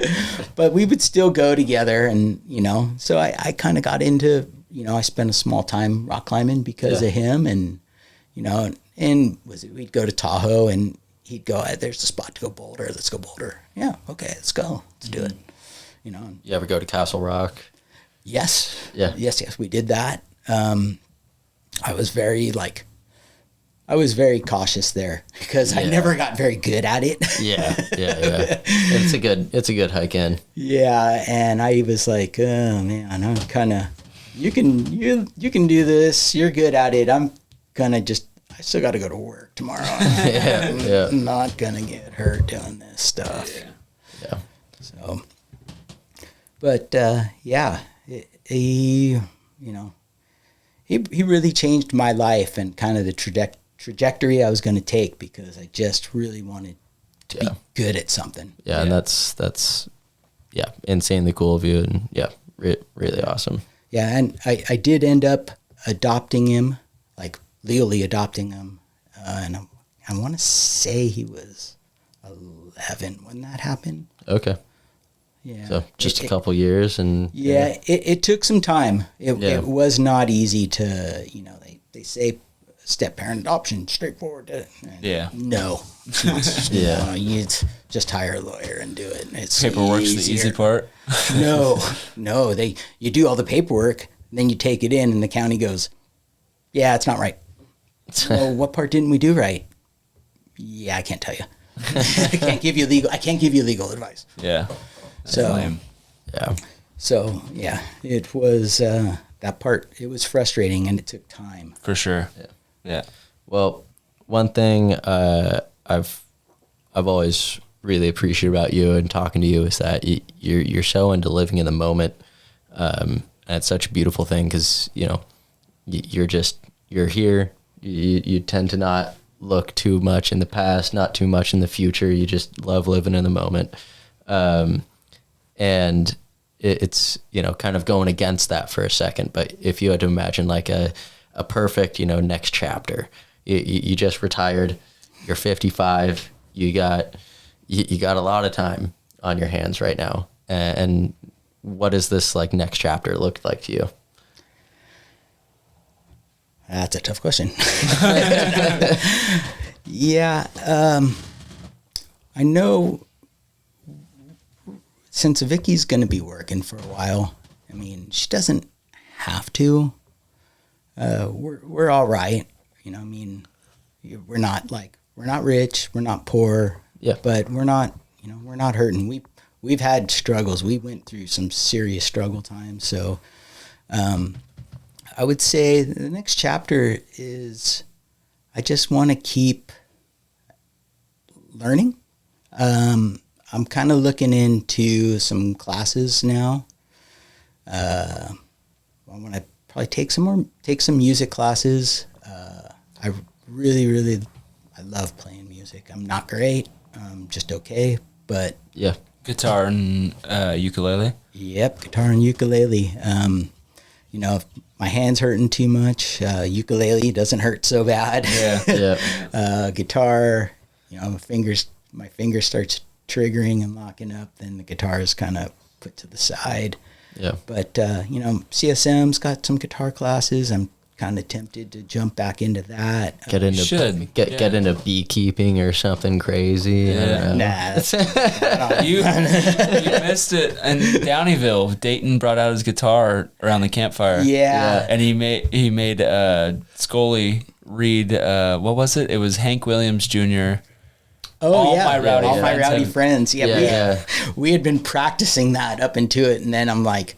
But we would still go together. And, you know, so I kind of got into, you know, I spent a small time rock climbing because of him. And, you know, we'd go to Tahoe, and he'd go, there's a spot to go boulder. Let's go boulder. Yeah. Okay. Let's go. Let's do it. You know, You ever go to Castle Rock? yes. Yeah. Yes. We did that. I was very cautious there, because I never got very good at it. Yeah. It's a good hike in. Yeah. And I was like, oh man, I'm kind of, you can do this. You're good at it. I'm kind of I still got to go to work tomorrow. I'm not going to get hurt doing this stuff. Yeah. So, but he really changed my life and kind of the trajectory I was going to take, because I just really wanted to be good at something. Yeah, and that's insanely cool of you, and really awesome. Yeah, and I did end up adopting him, like legally adopting him, and I want to say he was 11 when that happened. Okay. Yeah. So just a couple years, and it took some time. It was not easy to, you know, they say step parent adoption, straightforward. No. Yeah. You just hire a lawyer and do it. It's Paperwork's the easy part. No. You do all the paperwork, then you take it in, and the county goes, yeah, it's not right. Well, what part didn't we do right? Yeah, I can't tell you. I can't give you legal advice. Yeah. So, lame. Yeah. So it was that part. It was frustrating, and it took time. For sure. Yeah. Well, one thing I've always really appreciated about you and talking to you is that you're so into living in the moment, and it's such a beautiful thing, because you know you're here. You tend to not look too much in the past, not too much in the future. You just love living in the moment. And it's, you know, kind of going against that for a second. But if you had to imagine like a perfect, you know, next chapter, you just retired, you're 55, you got a lot of time on your hands right now. And what does this like next chapter look like to you? That's a tough question. Yeah. I know since Vicky's going to be working for a while, I mean, she doesn't have to. We're all right. You know, I mean, we're not rich, we're not poor, but we're not hurting. We've had struggles. We went through some serious struggle times. So, I would say the next chapter is I just want to keep learning. I'm kind of looking into some classes now. I want to probably take some music classes. I really, I love playing music. I'm not great, just okay, but Yeah. Guitar and ukulele. yep, guitar and ukulele. You know, if my hand's hurting too much, ukulele doesn't hurt so bad. Yeah. Yeah. Guitar, you know, my fingers starts triggering and locking up, then the guitar is kind of put to the side. Yeah. But, you know, CSM's got some guitar classes. I'm kind of tempted to jump back into that. Get into get into beekeeping or something crazy. Yeah. Nah, You missed it. In Downeyville, Dayton brought out his guitar around the campfire. yeah. And he made Scully read what was it? It was Hank Williams Jr. Oh, All yeah. My Rowdy All My Friends Rowdy have- Friends. Yeah, Yeah. we had been practicing that up into it, and then I'm like,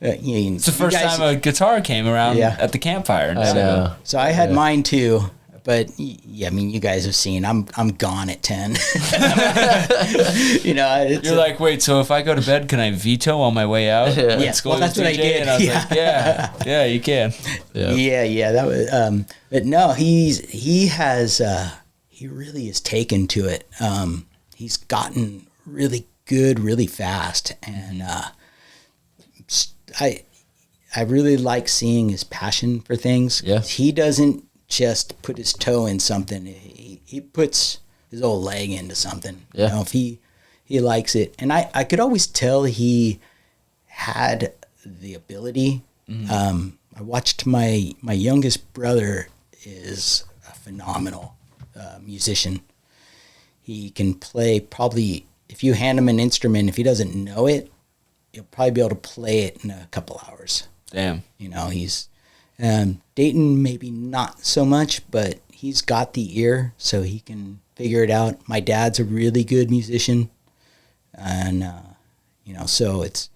It's the first time a guitar came around Yeah. at the campfire. I know. So I had mine too, but yeah, I mean, you guys have seen I'm gone at 10. You know, it's You're like, wait, so if I go to bed, can I veto on my way out? Yeah. Yeah, well, that's what I did. And I was Yeah. like, yeah, you can. Yeah. that was. But no, he really is taken to it. He's gotten really good, really fast, and I really like seeing his passion for things. Yeah. He doesn't just put his toe in something. He puts his old leg into something. Yeah. You know, if he likes it. And I could always tell he had the ability. I watched my youngest brother is a phenomenal musician. He can play probably, if you hand him an instrument, if he doesn't know it, he'll probably be able to play it in a couple hours. Damn. You know, he's Dayton maybe not so much, but he's got the ear, so he can figure it out. My dad's a really good musician, and you know, so it's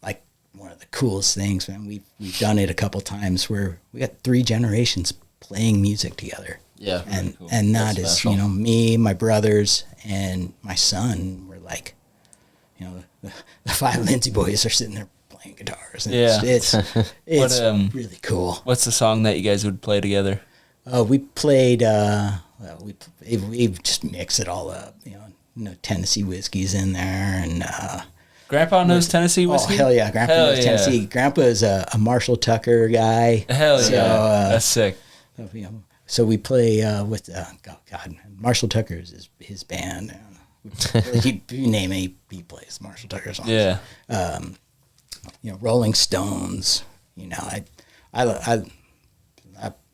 like one of the coolest things, man. We've done it a couple times where we got 3 generations playing music together. Yeah. And cool. and that That's is, special. you know, me, my brothers, and my son. We're like, you know, the 5 Lindsey boys are sitting there playing guitars. And Yeah. it's really cool. What's the song that you guys would play together? We played. We just mix it all up. You know, Tennessee whiskey's in there, and Grandpa knows Tennessee whiskey? oh hell yeah, Grandpa Hell knows yeah. Tennessee. Grandpa is a Marshall Tucker guy. Hell So, yeah. That's sick. You know, so we play with God, Marshall Tucker is his band. You name it, he plays Marshall Tucker songs. Yeah. You know, Rolling Stones. You know,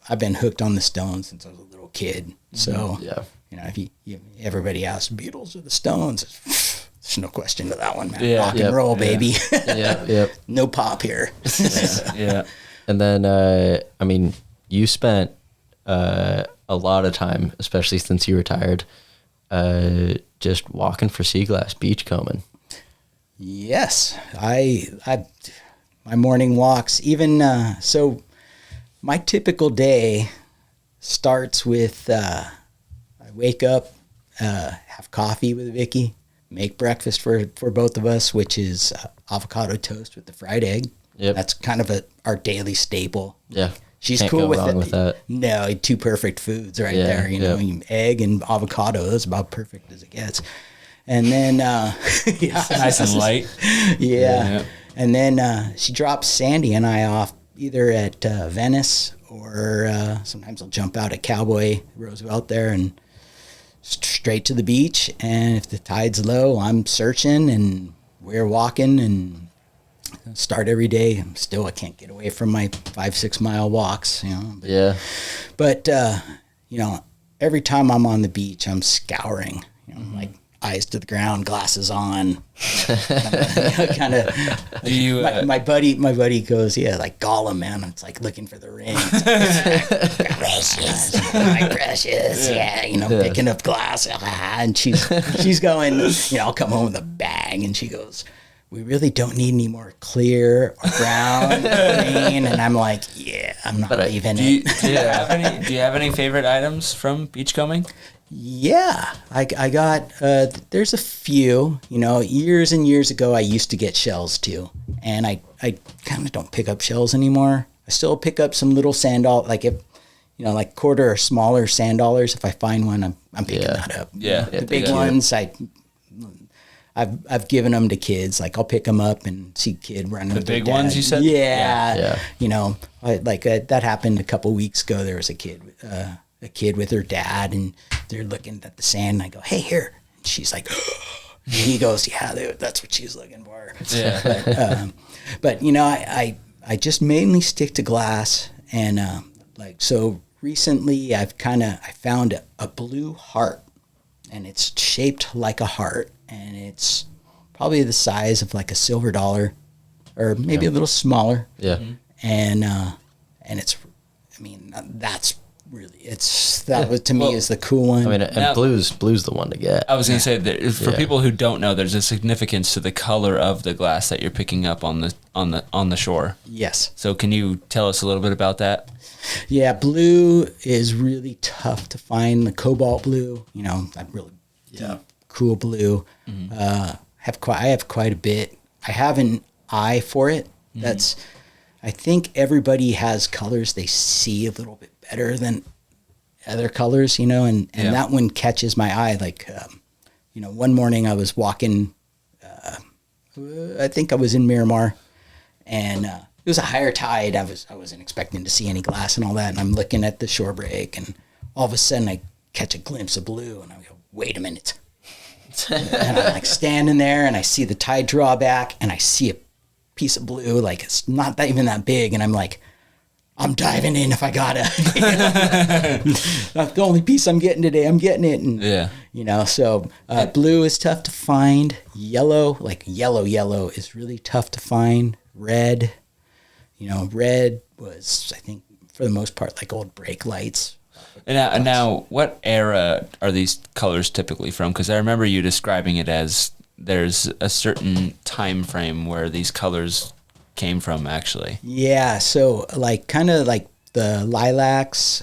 I've been hooked on the Stones since I was a little kid. So Yeah. you know, if everybody asks Beatles or the Stones, there's no question to that one, man. Yeah. Rock and Yep. roll, Yeah. baby. Yep. No pop here. Yeah. And then, I mean, you spent a lot of time, especially since you retired, just walking for sea glass, beachcombing. Yes, my morning walks. Even so, my typical day starts with I wake up, have coffee with Vicky, make breakfast for both of us, which is avocado toast with the fried egg. Yep. That's kind of our daily staple. Yeah. She's Can't cool go with wrong it. with that. No, 2 perfect foods right Yeah, there. You know, yeah. egg and avocado. That's about perfect as it gets. And then, yeah, Nice and light. yeah. Yeah. And then she drops Sandy and I off either at Venice or sometimes I'll jump out at Cowboy Roosevelt there and straight to the beach. And if the tide's low, I'm searching and we're walking and start every day. I can't get away from my 5-6 mile walks, you know. Yeah. But you know, every time I'm on the beach, I'm scouring, you know, like eyes to the ground, glasses on, kind of. Do you, My buddy goes, yeah, like Gollum, man. It's like looking for the ring. Precious, my precious, yeah, you know, picking up glass, and she's going, you know, I'll come home with a bag, and she goes, we really don't need any more clear or brown or green, and I'm like, yeah, I'm not leaving do it. you have any favorite items from beachcombing? Yeah, I got, there's a few, years and years ago, I used to get shells too. And I kind of don't pick up shells anymore. I still pick up some little sand dollars, like if, like quarter or smaller sand dollars. If I find one, I'm picking that up. Yeah. The big ones, I've given them to kids. Like I'll pick them up and see kid running. The big ones you said? Yeah. That happened a couple weeks ago. There was a kid with her dad, and they're looking at the sand. And I go, "Hey, here." And she's like, and he goes, "Yeah, that's what she's looking for." Yeah. But I just mainly stick to glass, and so recently I found a blue heart, and it's shaped like a heart, and it's probably the size of like a silver dollar, or maybe a little smaller. Yeah. And it's, that's really, that was to me is the cool one. I mean, and blue's the one to get. I was going to say that for people who don't know, there's a significance to the color of the glass that you're picking up on the shore. Yes. So can you tell us a little bit about that? Yeah, blue is really tough to find. The cobalt blue, that really deep, cool blue. I have quite a bit. I have an eye for it. That's, I think everybody has colors they see a little bit better than other colors, and that one catches my eye. Like, one morning I was walking, I think I was in Miramar, and it was a higher tide. I wasn't expecting to see any glass and all that, and I'm looking at the shore break, and all of a sudden I catch a glimpse of blue, and I go, "Wait a minute." And I'm like standing there, and I see the tide draw back, and I see a piece of blue, like it's not even that big, and I'm like, I'm diving in if I gotta. That's the only piece I'm getting today. I'm getting it, and so blue is tough to find. Yellow, like yellow is really tough to find. Red, red was, I think, for the most part, like old brake lights. And now, what era are these colors typically from? Because I remember you describing it as there's a certain time frame where these colors came from, actually. Yeah, so kind of like the lilacs,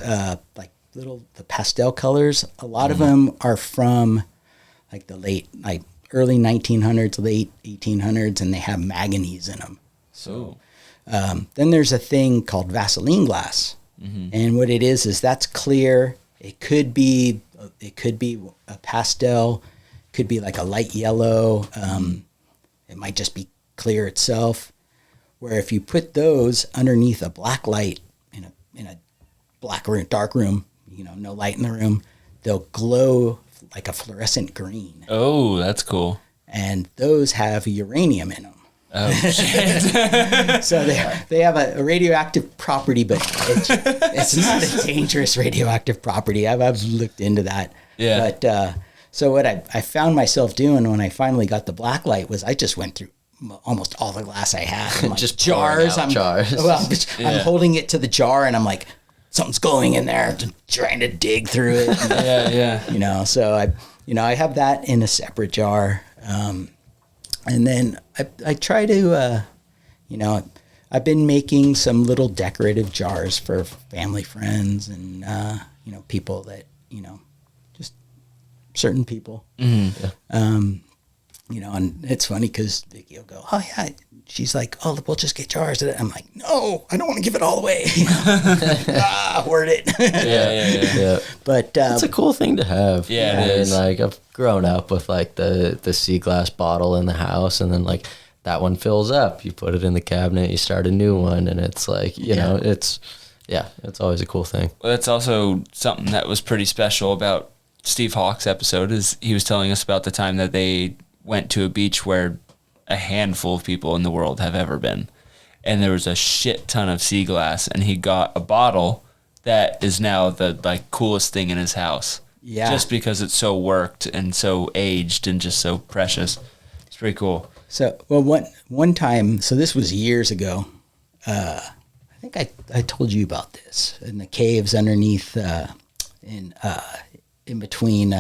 like the pastel colors. A lot of them are from like early 1900s, late 1800s, and they have manganese in them. So then there's a thing called Vaseline glass. And what it is that's clear. It could be a pastel, could be like a light yellow. It might just be clear itself. Where if you put those underneath a black light in a black room, dark room, no light in the room, they'll glow like a fluorescent green. Oh, that's cool. And those have uranium in them. Oh, shit. So they have a radioactive property, but it's not a dangerous radioactive property. I've looked into that. Yeah. But so what I found myself doing when I finally got the black light was I just went through almost all the glass I had. I'm like, Just jars. I'm holding it to the jar, and I'm like, something's glowing in there. Just trying to dig through it. And, so I have that in a separate jar. And then I try to, I've been making some little decorative jars for family, friends, and, people that, just certain people. And it's funny because Vicky will go, "Oh, yeah." She's like, "Oh, we'll just get jars of it." I'm like, "No, I don't want to give it all away." Hoard it. Yeah. But it's a cool thing to have. Yeah, it is. Like I've grown up with like the sea glass bottle in the house, and then like that one fills up. You put it in the cabinet, you start a new one, and it's like it's always a cool thing. Well, that's also something that was pretty special about Steve Hawk's episode. Is he was telling us about the time that they went to a beach where a handful of people in the world have ever been, and there was a shit ton of sea glass, and he got a bottle that is now the coolest thing in his house. Yeah, just because it's so worked and so aged and just so precious. It's pretty cool. So one time, so this was years ago. I think I told you about this in the caves underneath in between.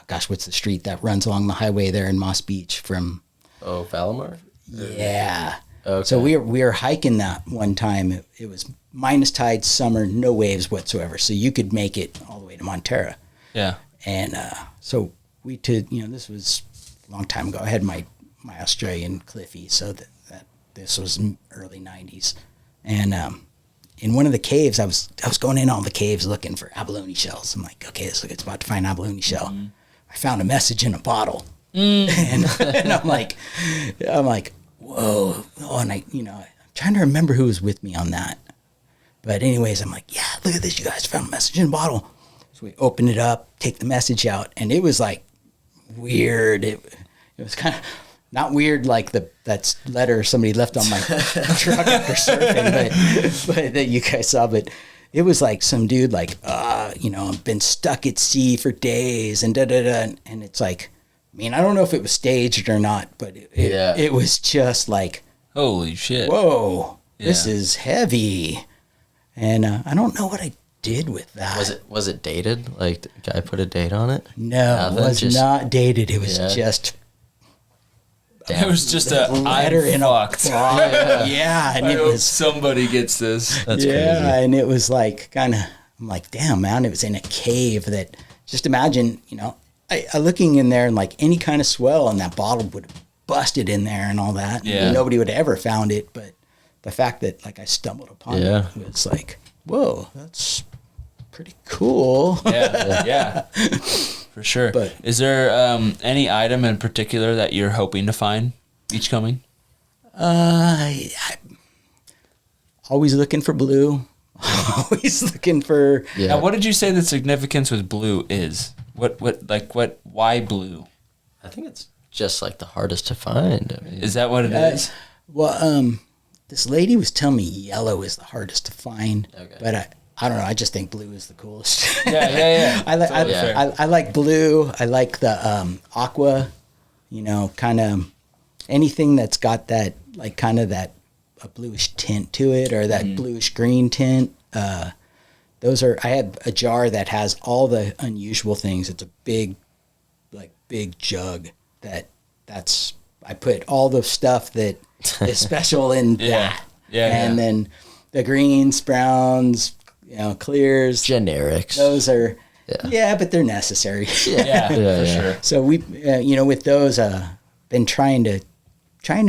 What's the street that runs along the highway there in Moss Beach from? Oh, Valamar? Yeah. Okay. So we were hiking that one time. It was minus tide, summer, no waves whatsoever. So you could make it all the way to Montara. Yeah. And so this was a long time ago. I had my Australian Cliffy, so that this was early 90s. And in one of the caves, I was going in all the caves looking for abalone shells. I'm like, okay, it's about to find an abalone shell. Mm-hmm. I found a message in a bottle. And I'm like, whoa. Oh, and I'm trying to remember who was with me on that. But anyways, I'm like, yeah, look at this. You guys found a message in a bottle. So we open it up, take the message out, and it was like weird. It was kind of not weird like that letter somebody left on my truck after surfing, but that you guys saw. But it was like some dude like, I've been stuck at sea for days and da-da-da. And it's like, I mean, I don't know if it was staged or not, but it was just like, holy shit. Whoa, this is heavy. And I don't know what I did with that. Was it dated? Like, the guy put a date on it? No, it was not dated. It was just... Damn. It was just a letter in a yeah, and I hope somebody gets this. That's crazy. And it was like kind of, I'm like, damn, man, it was in a cave that, just imagine, I looking in there and like any kind of swell and that bottle would have busted in there and all that. Yeah. And nobody would have ever found it, but the fact that like I stumbled upon it was like, whoa, that's pretty cool. Yeah. For sure. But is there any item in particular that you're hoping to find beach coming? Always looking for blue. Always looking for. Yeah. Now, what did you say the significance with blue is? Why blue? I think it's just like the hardest to find. I mean, is that what it is? Well, this lady was telling me yellow is the hardest to find, but I don't know. I just think blue is the coolest. Yeah. I like blue. I like the aqua, kind of anything that's got that, like kind of that a bluish tint to it or that bluish green tint. Those are, I have a jar that has all the unusual things. It's a big jug I put all the stuff that is special in that. And then the greens, browns, clears, generics. Those are, but they're necessary. For sure. So we, with those, been trying to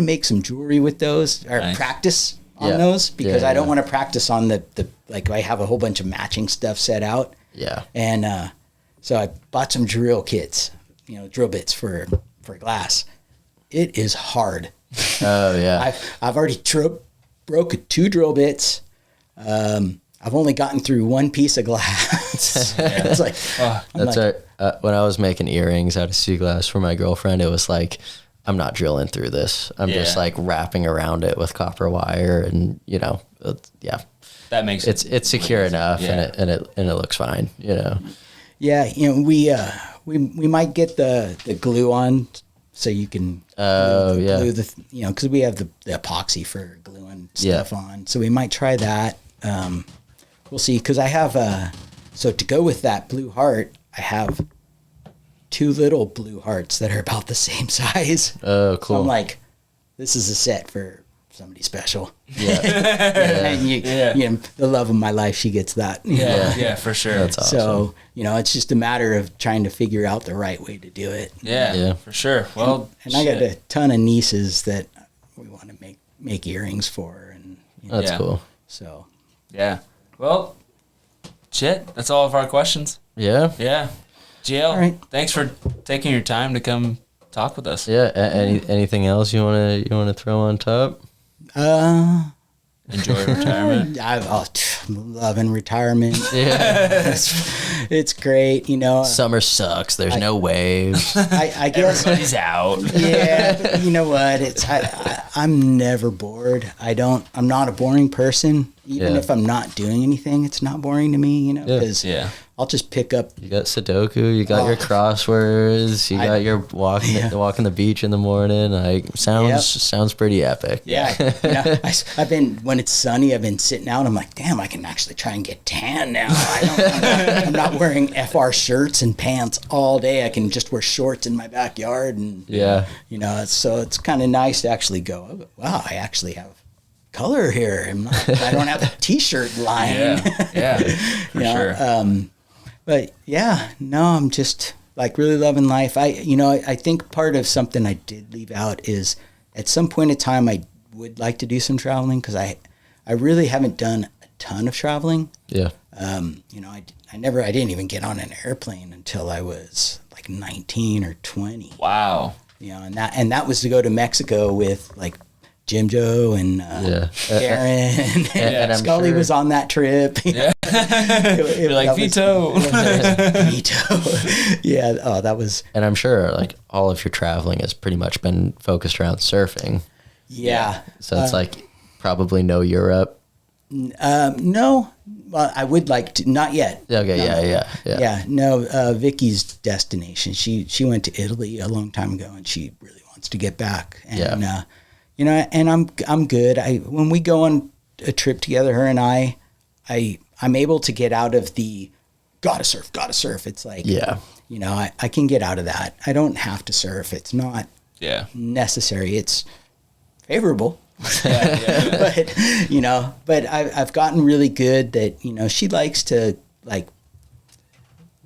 make some jewelry with those or practice on those because I don't want to practice on the like I have a whole bunch of matching stuff set out. Yeah. And so I bought some drill kits, drill bits for glass. It is hard. Oh yeah. I've already broke 2 drill bits. I've only gotten through 1 piece of glass. It's like, when I was making earrings out of sea glass for my girlfriend, it was like, I'm not drilling through this. I'm just like wrapping around it with copper wire and, That makes it's secure enough and it looks fine, Yeah, we might get the glue on so you can glue the because we have the epoxy for gluing stuff on. So we might try that. We'll see, because I have so to go with that blue heart, I have 2 little blue hearts that are about the same size. Oh, cool. So I'm like, this is a set for somebody special. Yeah. And the love of my life, she gets that. Yeah, for sure. That's awesome. So, it's just a matter of trying to figure out the right way to do it. Yeah, for sure. Well, and I got a ton of nieces that we want to make earrings for. And that's cool. So. Yeah. Well, that's all of our questions. Yeah. Yeah. GL, all right. Thanks for taking your time to come talk with us. Yeah. Anything else you wanna throw on top? Enjoy retirement. I'm loving retirement. Yeah. It's great, Summer sucks. There's no waves. I guess everybody's out. Yeah, but you know what? I'm never bored. I'm not a boring person. Even if I'm not doing anything, it's not boring to me, because I'll just pick up. You got Sudoku, you got your crosswords, you got your walking the beach in the morning. Like sounds pretty epic. Yeah. I've been, when it's sunny, I've been sitting out. I'm like, damn, I can actually try and get tan now. I'm not wearing FR shirts and pants all day. I can just wear shorts in my backyard, and so it's kind of nice to actually go, oh, wow, I actually have color here. I don't have a t-shirt line. Yeah, for sure. But yeah, no, I'm just like really loving life. I think part of something I did leave out is at some point in time I would like to do some traveling because I really haven't done a ton of traveling. Yeah. I didn't even get on an airplane until I was like 19 or 20. Wow. And that was to go to Mexico with like Jim Joe and Aaron. And I'm Scully sure- was on that trip. Yeah. You're like, Vito. Vito. Yeah. Oh, that was. And I'm sure like all of your traveling has pretty much been focused around surfing. Yeah. So it's like probably no Europe. No. Well, I would like to. Not yet. Okay. No. Yeah. No. Vicky's destination. She went to Italy a long time ago, and she really wants to get back. And and I'm good. When we go on a trip together, her and I'm able to get out of the gotta surf. It's like I can get out of that. I don't have to surf. It's not necessary. It's favorable. But I've gotten really good that she likes to like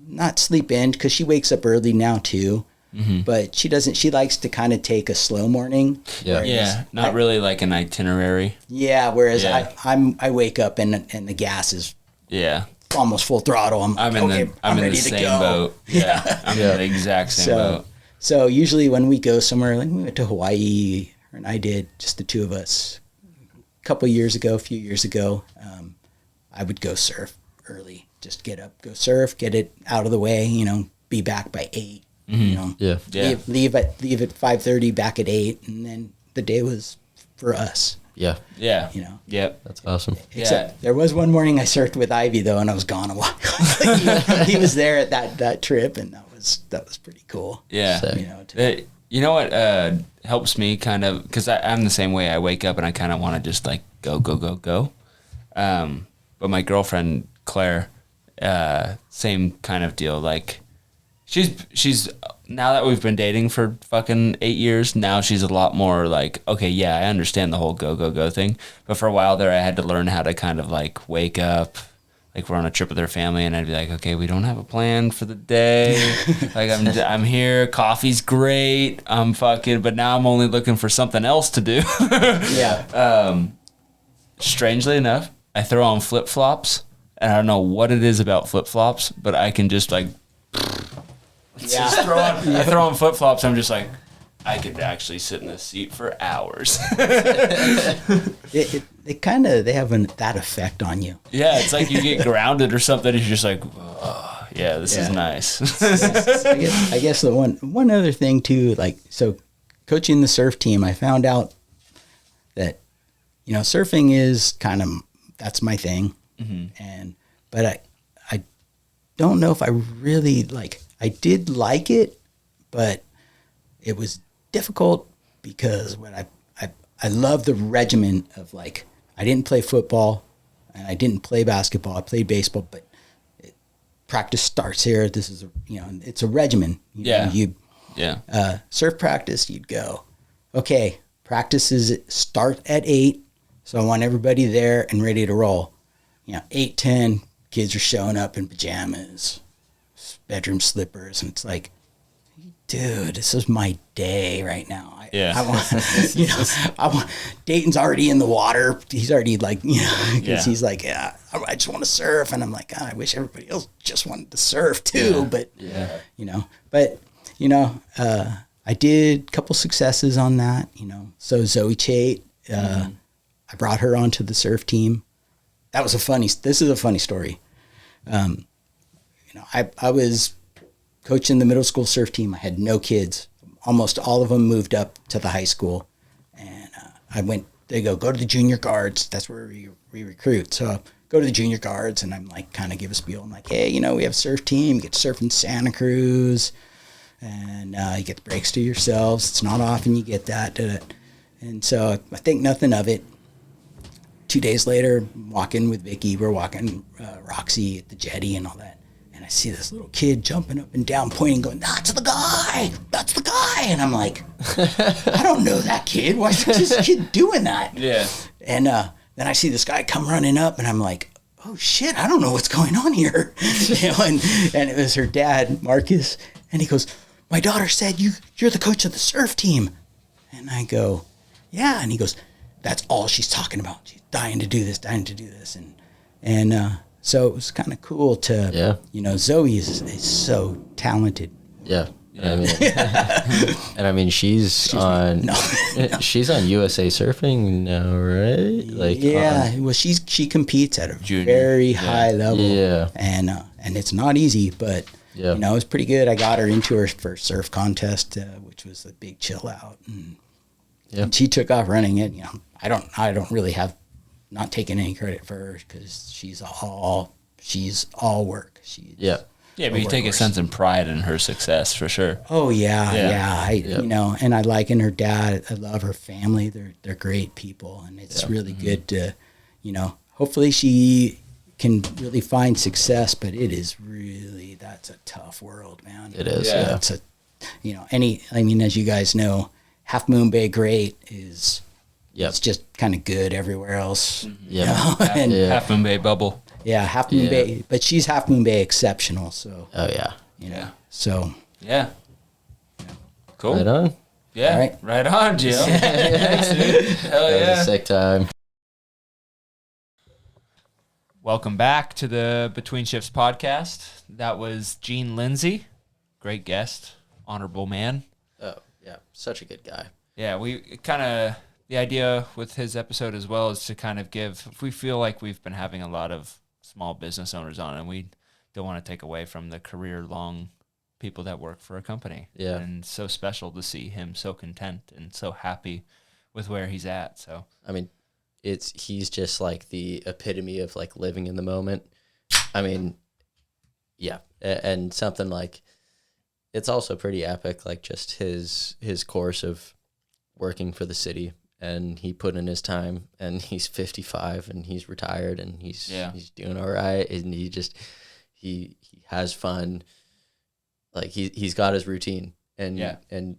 not sleep in because she wakes up early now too. Mm-hmm. But she likes to kind of take a slow morning. Not really like an itinerary. Whereas I wake up and the gas is almost full throttle. I'm in the same boat. I'm in the exact same boat. So usually when we go somewhere, like we went to Hawaii, her and I did, just the two of us, a few years ago, I would go surf early. Just get up, go surf, get it out of the way, be back by 8. Mm-hmm. Leave at 5:30, back at 8, and then the day was for us. Yep. That's awesome. Except there was one morning I surfed with Ivy though, and I was gone a while. he was there at that trip, and that was pretty cool. Yeah. You know what helps me kind of, because I'm the same way. I wake up and I kind of want to just like go. But my girlfriend Claire, same kind of deal. Like she's now that we've been dating for fucking 8 years, now she's a lot more like, okay, yeah, I understand the whole go thing. But for a while there, I had to learn how to kind of like wake up. Like we're on a trip with her family, and I'd be like, okay, we don't have a plan for the day. Like I'm here, coffee's great. I'm fucking, but now I'm only looking for something else to do. Strangely enough, I throw on flip flops, and I don't know what it is about flip flops, but I can just like. Just I throw on flip flops. I'm just like, I could actually sit in this seat for hours. They have that effect on you. Yeah, it's like you get grounded or something. You're just like, oh, yeah, this is nice. I guess the one other thing too, like so, coaching the surf team, I found out that surfing is that's my thing, but I don't know if I really like. I did like it, but it was difficult because I love the regimen of like, I didn't play football and I didn't play basketball. I played baseball, but practice starts here. This is it's a regimen. Surf practice, you'd go, okay, practices start at 8. So I want everybody there and ready to roll. 8:10, kids are showing up in pajamas, bedroom slippers, and it's like, dude, this is my day right now. I want Dayton's already in the water. He's already like, because he's like, I just want to surf, and I'm like, God, I wish everybody else just wanted to surf too, but I did a couple successes on that. So Zoe Chait, I brought her onto the surf team. This is a funny story. I was coaching the middle school surf team. I had no kids. Almost all of them moved up to the high school. And they go to the junior guards. That's where we recruit. So I go to the junior guards, and I'm like, kind of give a spiel. I'm like, hey, we have a surf team. You get to surf in Santa Cruz. And you get the breaks to yourselves. It's not often you get that. And so I think nothing of it. 2 days later, walking with Vicky. We're walking Roxy at the jetty and all that. And I see this little kid jumping up and down, pointing, going, that's the guy. And I'm like, I don't know that kid. Why is this kid doing that? Yeah. And then I see this guy come running up, and I'm like, oh shit, I don't know what's going on here. And it was her dad, Marcus. And he goes, my daughter said you're the coach of the surf team. And I go, yeah. And he goes, that's all she's talking about. She's dying to do this. And so it was kind of cool to, Zoe is so talented. Yeah. I mean, and I mean, she's on USA Surfing now, right? Like, well, she competes at a very high level. Yeah. And it's not easy, but it was pretty good. I got her into her first surf contest, which was the big chill out. And she took off running it. I don't really have not taking any credit for her because she's all work. Yeah, but you take a sense of pride in her success for sure. Oh yeah. And I like in her dad. I love her family. They're great people, and it's really good to, hopefully she can really find success. But it is really, that's a tough world, man. It is. Yeah. It's as you guys know, Half Moon Bay great is. It's just kind of good everywhere else. Half Moon Bay bubble. Yeah, Half Moon Bay, but she's Half Moon Bay exceptional. So. Oh yeah. So. Yeah. Cool. Right on. Yeah. Right on, Jill. Thanks, dude. Hell That yeah. was a sick time. Welcome back to the Between Shifts podcast. That was Gene Lindsey, great guest, honorable man. Oh yeah, such a good guy. Yeah, the idea with his episode as well is to kind of give, if we feel like we've been having a lot of small business owners on, and we don't want to take away from the career-long people that work for a company. Yeah. And so special to see him so content and so happy with where he's at. So I mean, he's just like the epitome of like living in the moment. I mean, yeah, and something like, it's also pretty epic, like just his course of working for the city. And he put in his time, and he's 55, and he's retired, and he's doing all right, and he has fun. Like he's got his routine, and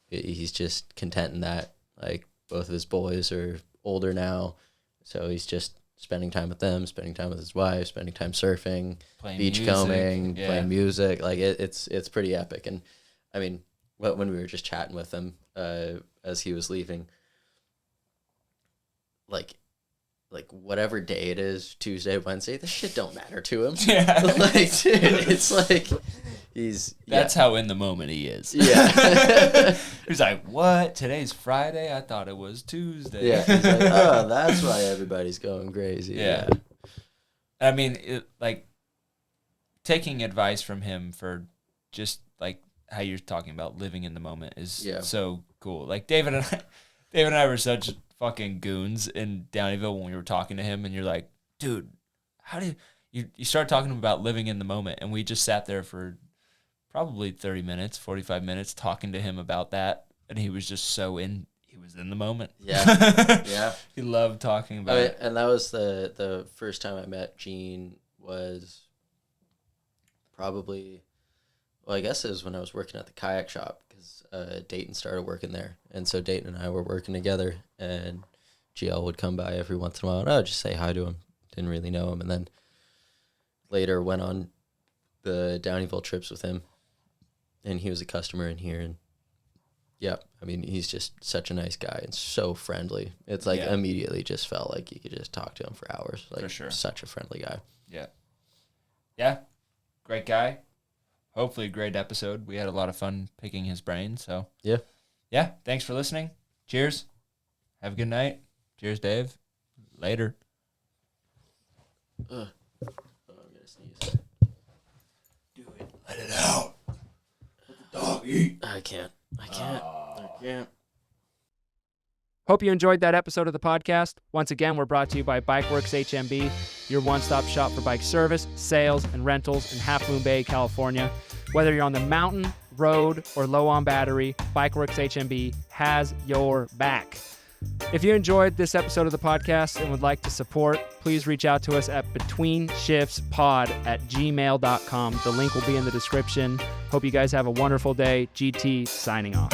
he's just content in that. Like both of his boys are older now, so he's just spending time with them, spending time with his wife, spending time surfing, beachcombing, playing music. Like it's pretty epic. And I mean, when we were just chatting with him as he was leaving, like whatever day it is, Tuesday, Wednesday, this shit don't matter to him. Yeah. Like, dude, it's like that's how in the moment he is. Yeah. He's like, what? Today's Friday? I thought it was Tuesday. Yeah. He's like, oh, that's why everybody's going crazy. Yeah. I mean, taking advice from him for just like how you're talking about living in the moment is so cool. Like David and I were such fucking goons in Downeyville when we were talking to him, and you're like, dude, how do you start talking about living in the moment, and we just sat there for probably 30 minutes, 45 minutes talking to him about that, and he was just he was in the moment. Yeah. Yeah. He loved talking about it. And that was the first time I met Gene was probably, well, I guess it was when I was working at the kayak shop, because Dayton started working there. And so Dayton and I were working together, and GL would come by every once in a while, and I would just say hi to him. Didn't really know him. And then later went on the Downeyville trips with him, and he was a customer in here. And yeah, I mean, he's just such a nice guy and so friendly. It's like immediately just felt like you could just talk to him for hours. Like, for sure. Such a friendly guy. Yeah. Yeah. Great guy. Hopefully a great episode. We had a lot of fun picking his brain. So yeah. Thanks for listening. Cheers. Have a good night. Cheers, Dave. Later. I'm gonna sneeze. Do it. Let it out. Let the dog eat. I can't. Hope you enjoyed that episode of the podcast. Once again, we're brought to you by Bikeworks HMB, your one-stop shop for bike service, sales, and rentals in Half Moon Bay, California. Whether you're on the mountain, road, or low on battery, Bikeworks HMB has your back. If you enjoyed this episode of the podcast and would like to support, please reach out to us at betweenshiftspod@gmail.com. The link will be in the description. Hope you guys have a wonderful day. GT signing off.